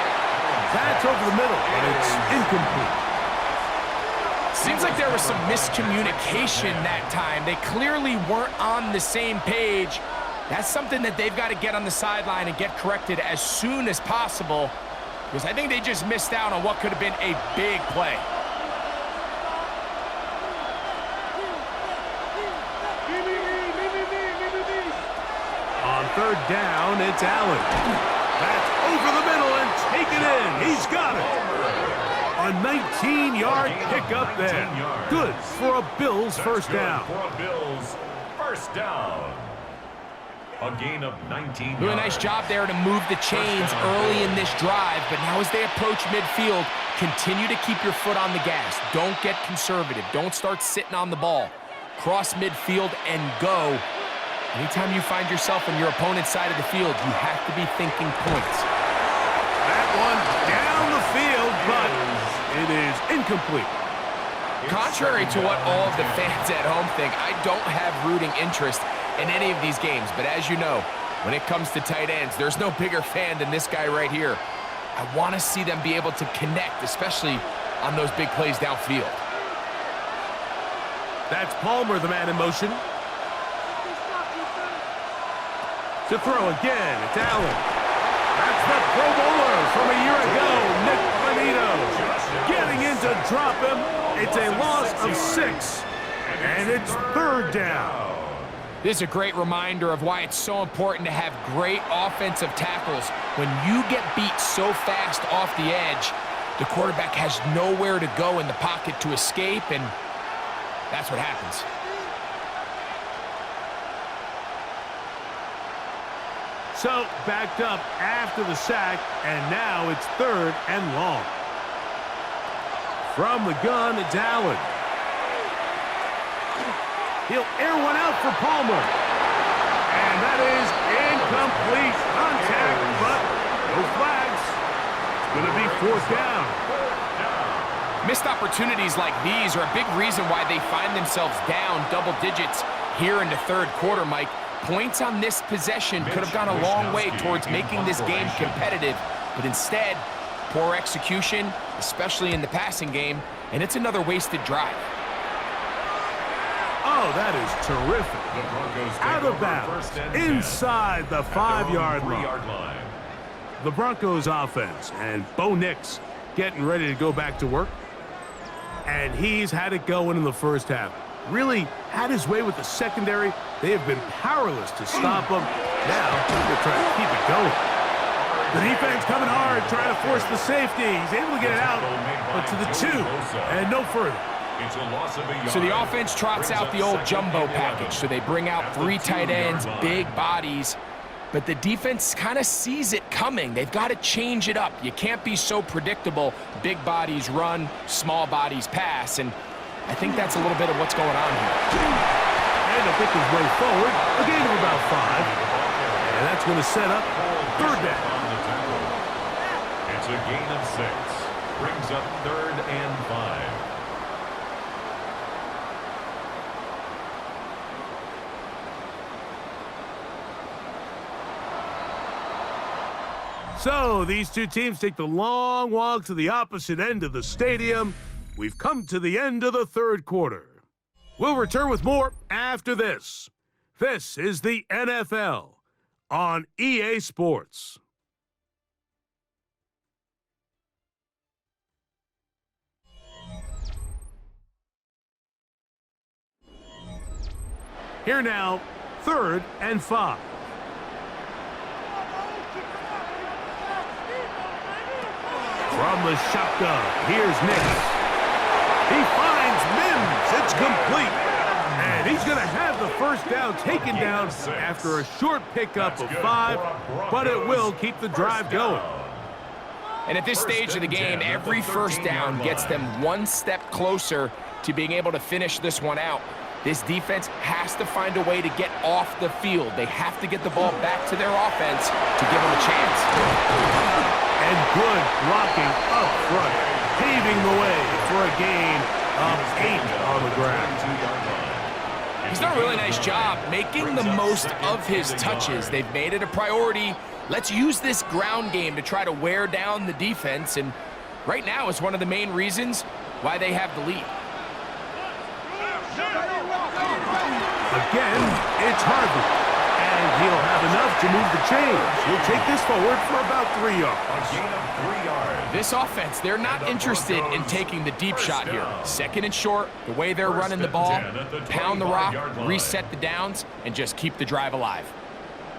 That's over the middle, and it's incomplete. Seems like there was some miscommunication that time. They clearly weren't on the same page. That's something that they've got to get on the sideline and get corrected as soon as possible, because I think they just missed out on what could have been a big play. On 3rd down, it's Allen. That's over the middle and taken in. He's got it. A 19-yard pickup there. Good for a Bills first down. A gain of 19 yards. Really nice job there to move the chains early in this drive, but now as they approach midfield, continue to keep your foot on the gas. Don't get conservative. Don't start sitting on the ball. Cross midfield and go. Anytime you find yourself on your opponent's side of the field, you have to be thinking points. That one down the field, but it is incomplete. Contrary to what all of the fans at home think, I don't have rooting interest in any of these games. But as you know, when it comes to tight ends, there's no bigger fan than this guy right here. I want to see them be able to connect, especially on those big plays downfield. That's Palmer, the man in motion. To throw again, it's Allen. That's the Pro Bowler from a year ago, Nick Bonito. Getting in to drop him. It's a loss of 6, and it's 3rd down. This is a great reminder of why it's so important to have great offensive tackles. When you get beat so fast off the edge, the quarterback has nowhere to go in the pocket to escape, and that's what happens. So, backed up after the sack, and now it's 3rd and long. From the gun, it's Allen. He'll air one out for Palmer. And that is incomplete. Contact, but no flags. It's going to be 4th down. Missed opportunities like these are a big reason why they find themselves down double digits here in the 3rd quarter, Mike. Points on this possession could have gone a long way towards making this game competitive, but instead, poor execution, especially in the passing game, and it's another wasted drive. Oh, that is terrific. Out of bounds, inside the 5-yard line. The Broncos offense, and Bo Nix getting ready to go back to work. And he's had it going in the first half. Really had his way with the secondary. They have been powerless to stop him. Now, they're trying to keep it going. The defense coming hard, trying to force the safety. He's able to get it out, but to the 2, and no further. So the offense trots out the old jumbo package. So they bring out 3 tight ends, big bodies, but the defense kind of sees it coming. They've got to change it up. You can't be so predictable. Big bodies run, small bodies pass, and I think that's a little bit of what's going on here. And to pick his way forward, a gain of about 5. And that's going to set up 3rd down. It's a gain of 6. Brings up 3rd and 5. So these two teams take the long walk to the opposite end of the stadium. We've come to the end of the third quarter. We'll return with more after this. This is the NFL on EA Sports. Here now, 3rd and 5. From the shotgun, here's Nix. He finds Mims. It's complete. And he's going to have the first down taken down after a short pickup of 5, but it will keep the drive going. And at this stage of the game, every first down gets them one step closer to being able to finish this one out. This defense has to find a way to get off the field. They have to get the ball back to their offense to give them a chance. And good blocking up front, paving the way for a gain of 8 on the ground. He's done a really nice job making the most of his touches. They've made it a priority. Let's use this ground game to try to wear down the defense, and right now it's one of the main reasons why they have the lead. Again, it's Harvey, and he'll have enough to move the chains. He'll take this forward for about 3 yards. A gain of 3 yards. This offense, they're not interested in taking the deep shot here. 2nd and short, the way they're running the ball, pound the rock, reset the downs, and just keep the drive alive.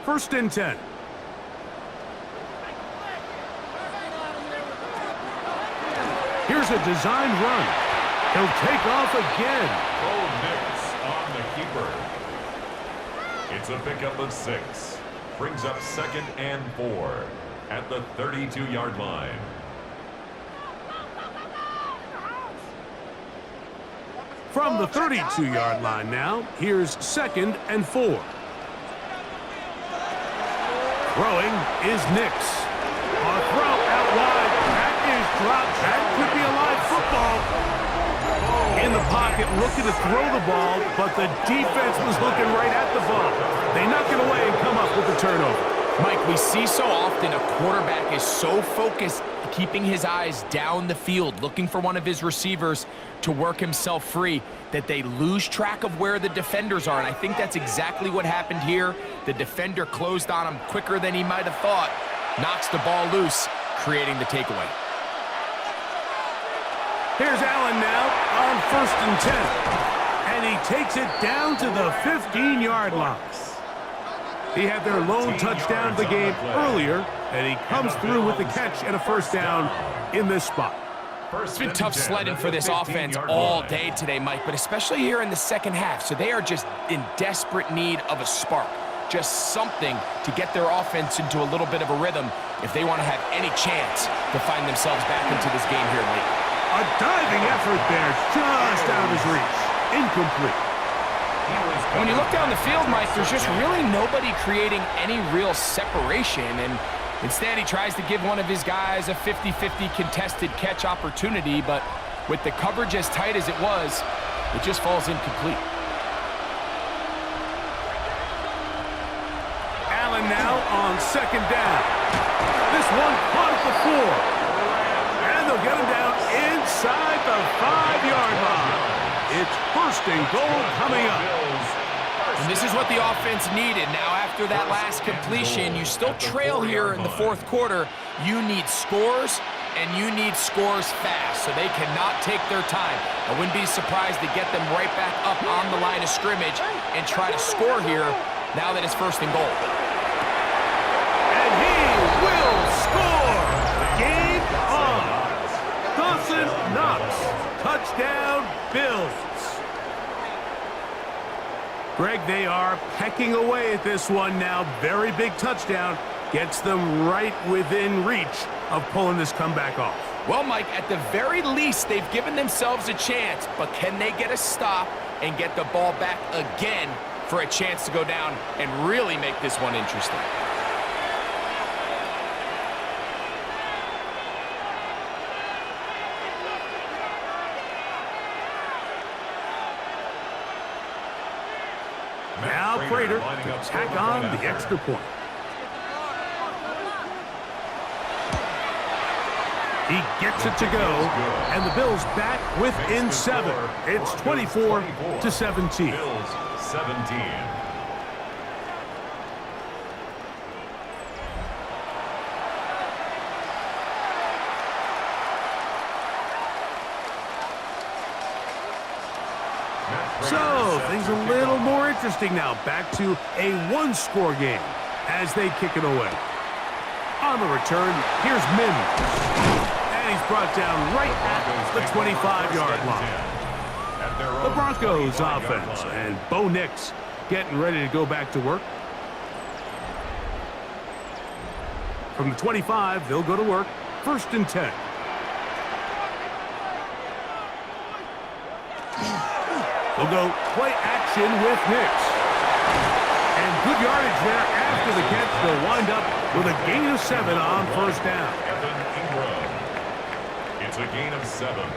1st and 10. Here's a design run. He'll take off again. Nix on the keeper. It's a pickup of 6. Brings up 2nd and 4 at the 32-yard line. From the 32-yard line now, here's 2nd and 4. Throwing is Nix. A throw out wide. That is dropped. That could be a live football. In the pocket, looking to throw the ball, but the defense was looking right at the ball. They knock it away and come up with the turnover. Mike, we see so often a quarterback is so focused, keeping his eyes down the field, looking for one of his receivers to work himself free, that they lose track of where the defenders are, and I think that's exactly what happened here. The defender closed on him quicker than he might have thought, knocks the ball loose, creating the takeaway. Here's Allen now on 1st and 10. And he takes it down to the 15-yard line. He had their lone touchdown of the game earlier, and he comes through with the catch and a first down in this spot. It's been tough sledding for this offense all day today, Mike, but especially here in the second half. So they are just in desperate need of a spark, just something to get their offense into a little bit of a rhythm if they want to have any chance to find themselves back into this game here late. A diving effort there, just out of his reach. Incomplete. When you look down the field, Mike, there's just really nobody creating any real separation, and instead he tries to give one of his guys a 50-50 contested catch opportunity, but with the coverage as tight as it was, it just falls incomplete. Allen now on 2nd down. This one caught at the 4. And they'll get him down inside the 5-yard line. It's 1st and goal coming up. And this is what the offense needed. Now, after that last completion, you still trail here in the 4th quarter. You need scores, and you need scores fast, so they cannot take their time. I wouldn't be surprised to get them right back up on the line of scrimmage and try to score here now that it's 1st and goal. And he will score. Game on. Dawson Knox. Touchdown, Bills. Greg, they are pecking away at this one now. Very big touchdown. Gets them right within reach of pulling this comeback off. Well, Mike, at the very least, they've given themselves a chance, but can they get a stop and get the ball back again for a chance to go down and really make this one interesting? Now Prater to tack on the extra point. He gets it to go, and the Bills back within 7. It's 24-17. Bills 17. So, things a little more interesting now. Back to a one-score game as they kick it away. On the return, here's Mims. And he's brought down right at the 25-yard line. The Broncos offense, and Bo Nix getting ready to go back to work. From the 25, they'll go to work. 1st and 10. They'll go play action with Nix. And good yardage there after the catch. They'll wind up with a gain of 7 on 1st down. It's a gain of 7.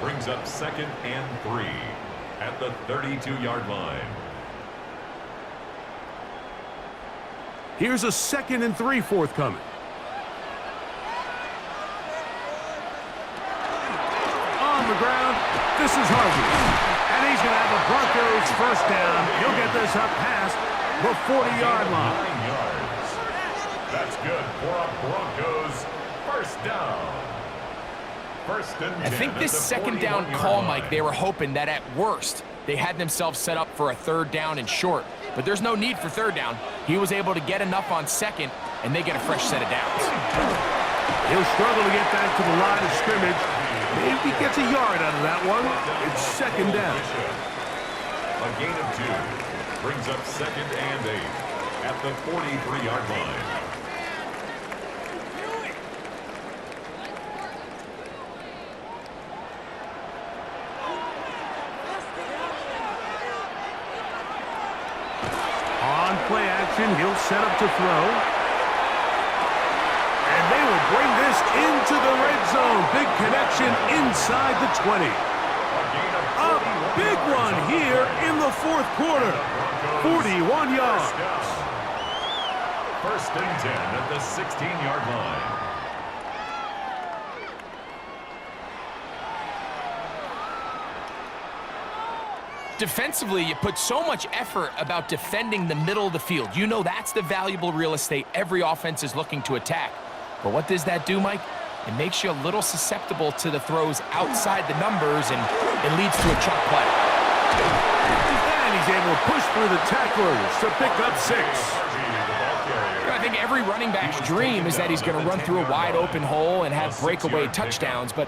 Brings up 2nd and 3 at the 32-yard line. Here's a 2nd and 3 forthcoming. On the ground, this is Harvey. And he's going to have the Broncos 1st down. He'll get this up past the 40-yard line. 9 yards. That's good for a Broncos 1st down. 1st and 10. I think this 2nd down call, Mike, they were hoping that at worst they had themselves set up for a 3rd down and short. But there's no need for 3rd down. He was able to get enough on 2nd, and they get a fresh set of downs. He'll struggle to get back to the line of scrimmage. Maybe gets a yard out of that one. It's 2nd down. A gain of 2 brings up 2nd and 8 at the 43-yard line. On play action, he'll set up to throw. And they will bring this into the red zone. Big connection inside the 20. A big one here in the 4th quarter. 41 yards. 1st and 10 at the 16-yard line. Defensively, you put so much effort about defending the middle of the field. You know that's the valuable real estate every offense is looking to attack. But what does that do, Mike? It makes you a little susceptible to the throws outside the numbers, and it leads to a chunk play. And he's able to push through the tacklers to pick up 6. I think every running back's dream is that he's going to run through a wide-open hole and have breakaway touchdowns, but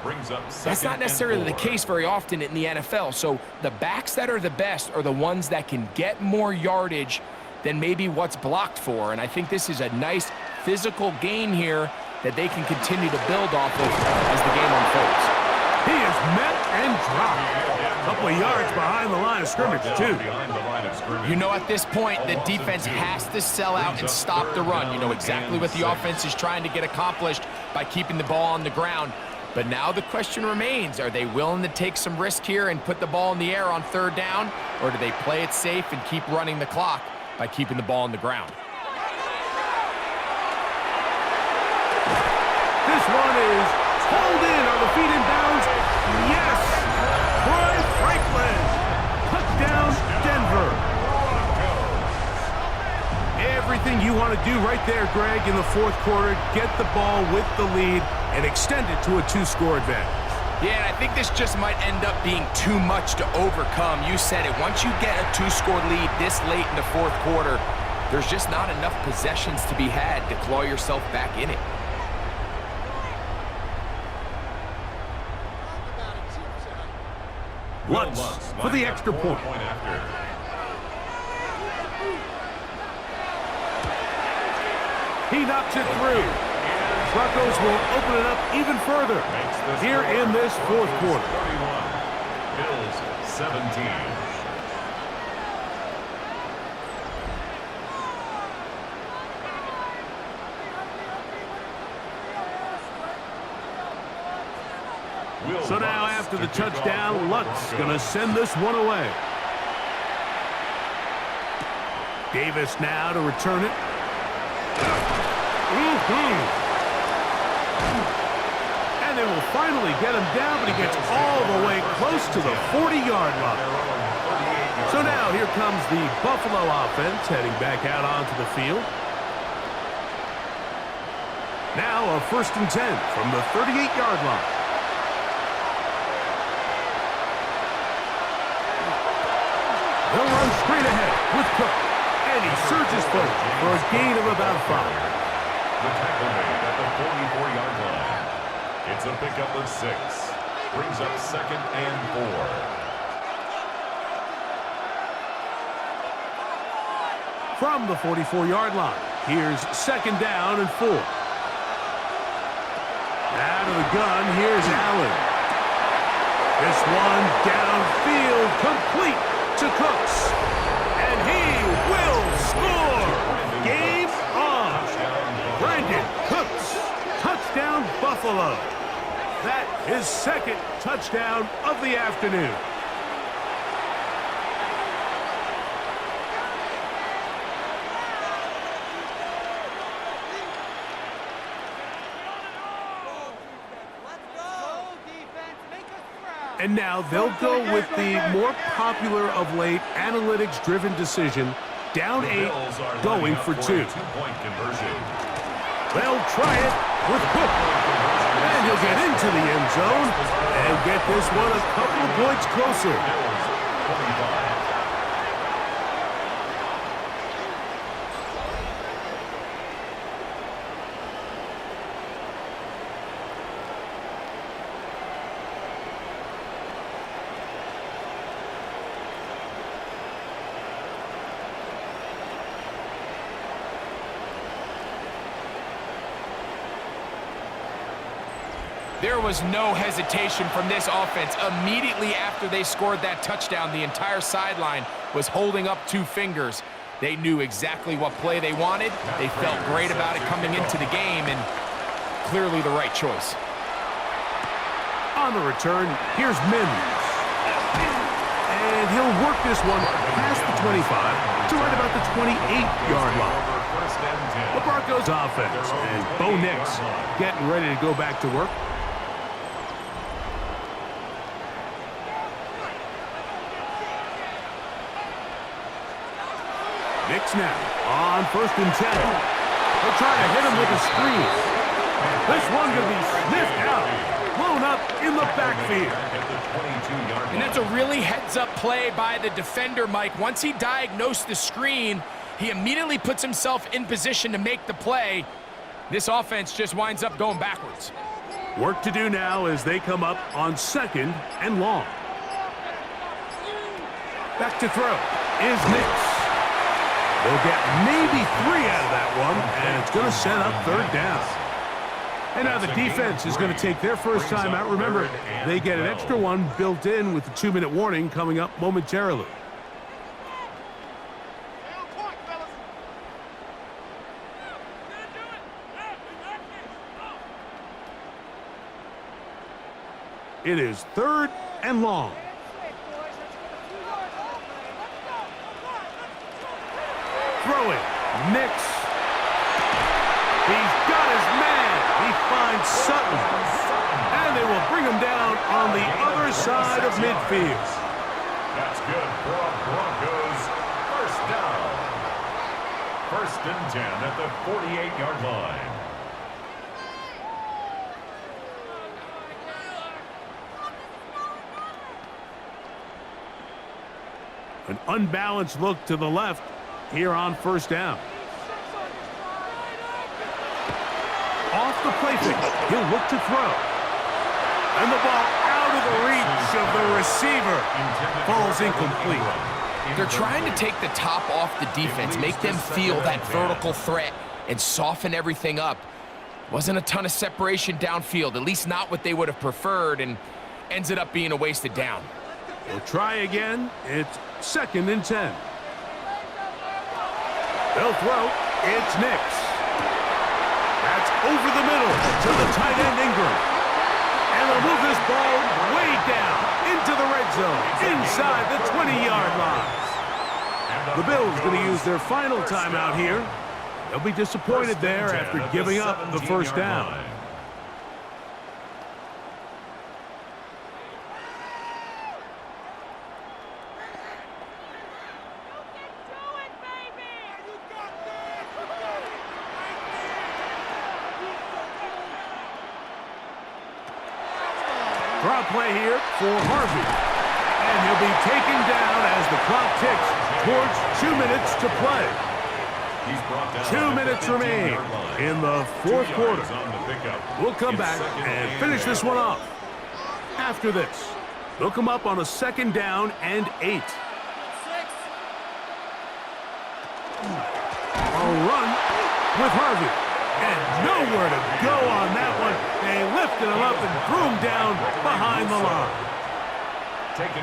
that's not necessarily the case very often in the NFL. So the backs that are the best are the ones that can get more yardage than maybe what's blocked for, and I think this is a nice physical gain here that they can continue to build off of as the game unfolds. He is met and dropped. A couple of yards behind the line of scrimmage, too. You know at this point, the defense has to sell out and stop the run. You know exactly what the offense is trying to get accomplished by keeping the ball on the ground. But now the question remains, are they willing to take some risk here and put the ball in the air on 3rd down, or do they play it safe and keep running the clock by keeping the ball on the ground? This one is pulled in. Are the feet in bounds? Yes! Troy Franklin. Touchdown, Denver. Everything you want to do right there, Greg, in the 4th quarter. Get the ball with the lead and extend it to a 2-score advantage. Yeah, and I think this just might end up being too much to overcome. You said it. Once you get a 2-score lead this late in the 4th quarter, there's just not enough possessions to be had to claw yourself back in it. Lutz for the extra point. He knocks it through. Broncos will open it up even further here in this 4th quarter. 31. Bills 17. So now after the touchdown, Lutz going to send this one away. Davis now to return it. And And they will finally get him down, but he gets all the way close to the 40-yard line. So now here comes the Buffalo offense heading back out onto the field. Now a 1st and 10 from the 38-yard line. They'll run straight ahead with Cook. And he surges forward for a gain of about 5. The tackle made at the 44-yard line. It's a pickup of 6. Brings up 2nd and 4. From the 44-yard line, here's 2nd down and 4. Out of the gun, here's Allen. This one downfield, complete to Cooks. And he will score. Game on. Brandon Cooks. Touchdown, Buffalo. That is 2nd touchdown of the afternoon. And now they'll go with the more popular of late analytics-driven decision, down 8, going for 2. Two-point conversion. They'll try it with Cook. And he'll get into the end zone and get this one a couple of points closer. Bills 25. There was no hesitation from this offense. Immediately after they scored that touchdown, the entire sideline was holding up 2 fingers. They knew exactly what play they wanted. They felt great about it coming into the game, and clearly the right choice. On the return, here's Mims. And he'll work this one past the 25 to right about the 28-yard line. The Broncos offense and Bo Nix getting ready to go back to work. Nix now on 1st and 10. They'll try to hit him with a screen. This one going to be sniffed out, blown up in the backfield. And that's a really heads-up play by the defender, Mike. Once he diagnosed the screen, he immediately puts himself in position to make the play. This offense just winds up going backwards. Work to do now as they come up on 2nd and long. Back to throw is Nix. They'll get maybe 3 out of that one, and it's going to set up 3rd down. And now the defense is going to take their first time out. Remember, they get an extra one built in with the 2-minute warning coming up momentarily. It is 3rd and long. Throwing, Nix. He's got his man. He finds Sutton. And they will bring him down on the other side of midfield. That's good for a Broncos 1st down. 1st and 10 at the 48-yard line. An unbalanced look to the left here on 1st down. Off the play fake, he'll look to throw. And the ball out of the reach of the receiver. Falls incomplete. They're trying to take the top off the defense, make them feel that vertical threat, and soften everything up. Wasn't a ton of separation downfield, at least not what they would have preferred, and ends it up being a wasted down. We'll try again. It's 2nd and 10. They'll throw. It's Nix. That's over the middle to the tight end Ingram. And they'll move this ball way down into the red zone, inside the 20-yard line. The Bills going to use their final timeout here. They'll be disappointed there after giving up the 1st down. Draw play here for Harvey. And he'll be taken down as the clock ticks towards 2 minutes to play. He's brought down 2 minutes remain in the fourth quarter. On the pickup. We'll come It's back second and and finish this 8. one off. After this, they'll come up on a 2nd down and 8. A run with Harvey. And nowhere to go on that one. They lifted him up and threw him down behind the line.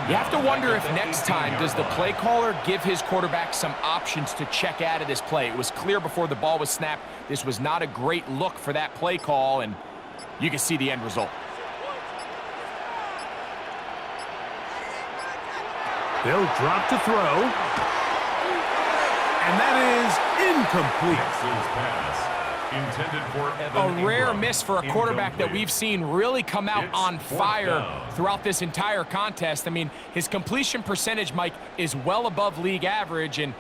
You have to wonder if next time does the play caller give his quarterback some options to check out of this play. It was clear before the ball was snapped. This was not a great look for that play call, and you can see the end result. They'll drop to throw. And that is incomplete. Pass intended for Evan A rare Ingram. miss for a quarterback that we've seen really come out It's on fourth fire down. throughout this entire contest. I mean, his completion percentage, Mike, is well above league average, and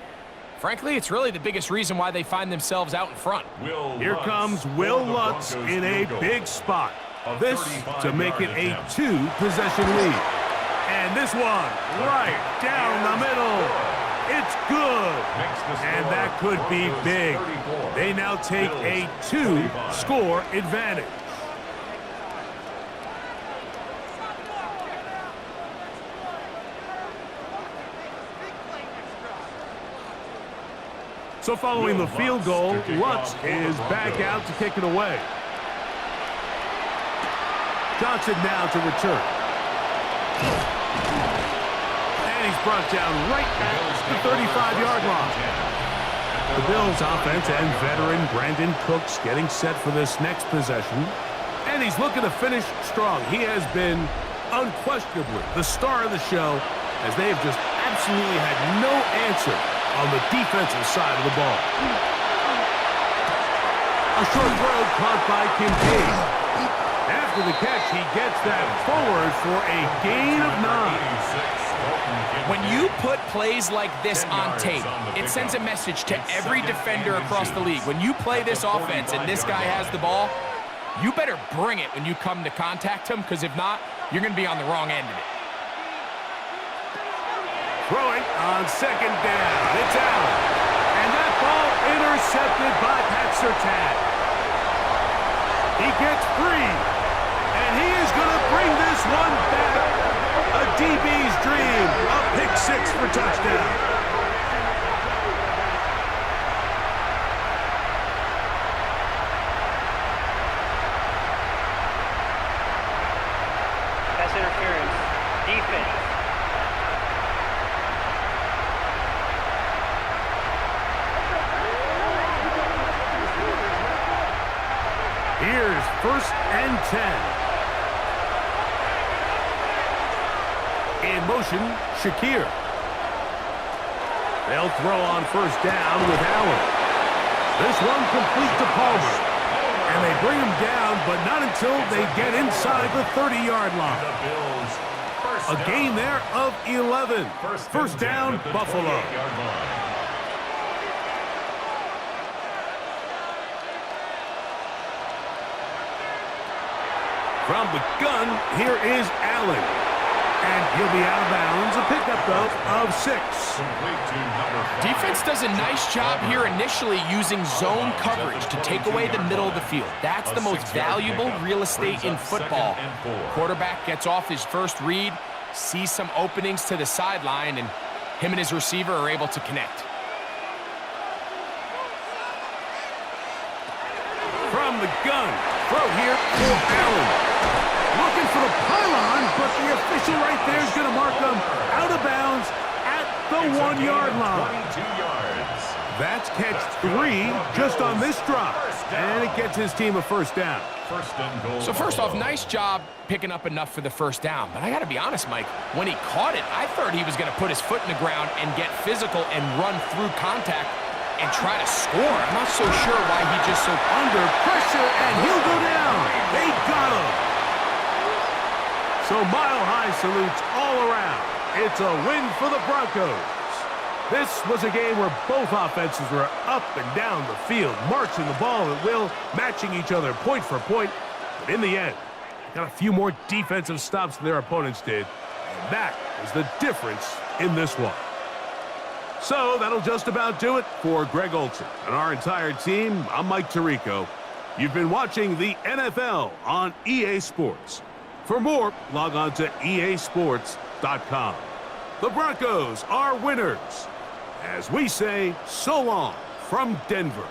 frankly, it's really the biggest reason why they find themselves out in front. Here comes Will Lutz in a big spot. This to make it a 2-possession lead. And this one right down the middle. It's good. And that could be big. They now take a 2-score advantage. So following the field goal, Lutz is back out to kick it away. Johnson now to return. And he's brought down right at the 35-yard line. The Bills offense and veteran Brandon Cooks getting set for this next possession. And he's looking to finish strong. He has been unquestionably the star of the show, as they have just absolutely had no answer on the defensive side of the ball. A short throw caught by Kincaid. After the catch, he gets that forward for a gain of 9. When you put plays like this on tape, it sends a message to every defender across the league. When you play this offense and this guy has the ball, you better bring it when you come to contact him, because if not, you're going to be on the wrong end of it. Throwing on 2nd down. It's out. And that ball intercepted by Pat Surtain. He gets free. And he is going to bring this one back. A DB's dream. A pick 6 for touchdown. Pass interference. Defense. Here's 1st and 10. In motion, Shakir. They'll throw on 1st down with Allen. This one complete to Palmer. And they bring him down, but not until they get inside the 30-yard line. A gain there of 11. 1st down, Buffalo. From the gun, here is Allen. And he'll be out of bounds. A pickup, though, of 6. Defense does a nice job here initially using zone coverage to take away the middle of the field. That's the most valuable real estate in football. Quarterback gets off his first read, sees some openings to the sideline, and him and his receiver are able to connect. From the gun, throw here for Allen. Looking for the pylon, but the official right there is going to mark them out of bounds at the 1-yard line. 22 yards. That's catch 3 just on this drop. And it gets his team a 1st down. 1st and goal. So first off, nice job picking up enough for the 1st down. But I got to be honest, Mike, when he caught it, I thought he was going to put his foot in the ground and get physical and run through contact and try to score. I'm not so sure why he just so Under pressure, and he'll go down. They got him. So mile-high salutes all around. It's a win for the Broncos. This was a game where both offenses were up and down the field, marching the ball at will, matching each other point for point. But in the end, got a few more defensive stops than their opponents did, and that is the difference in this one. So that'll just about do it for Greg Olsen and our entire team. I'm Mike Tirico. You've been watching the NFL on EA Sports. For more, log on to easports.com. The Broncos are winners. As we say, so long from Denver.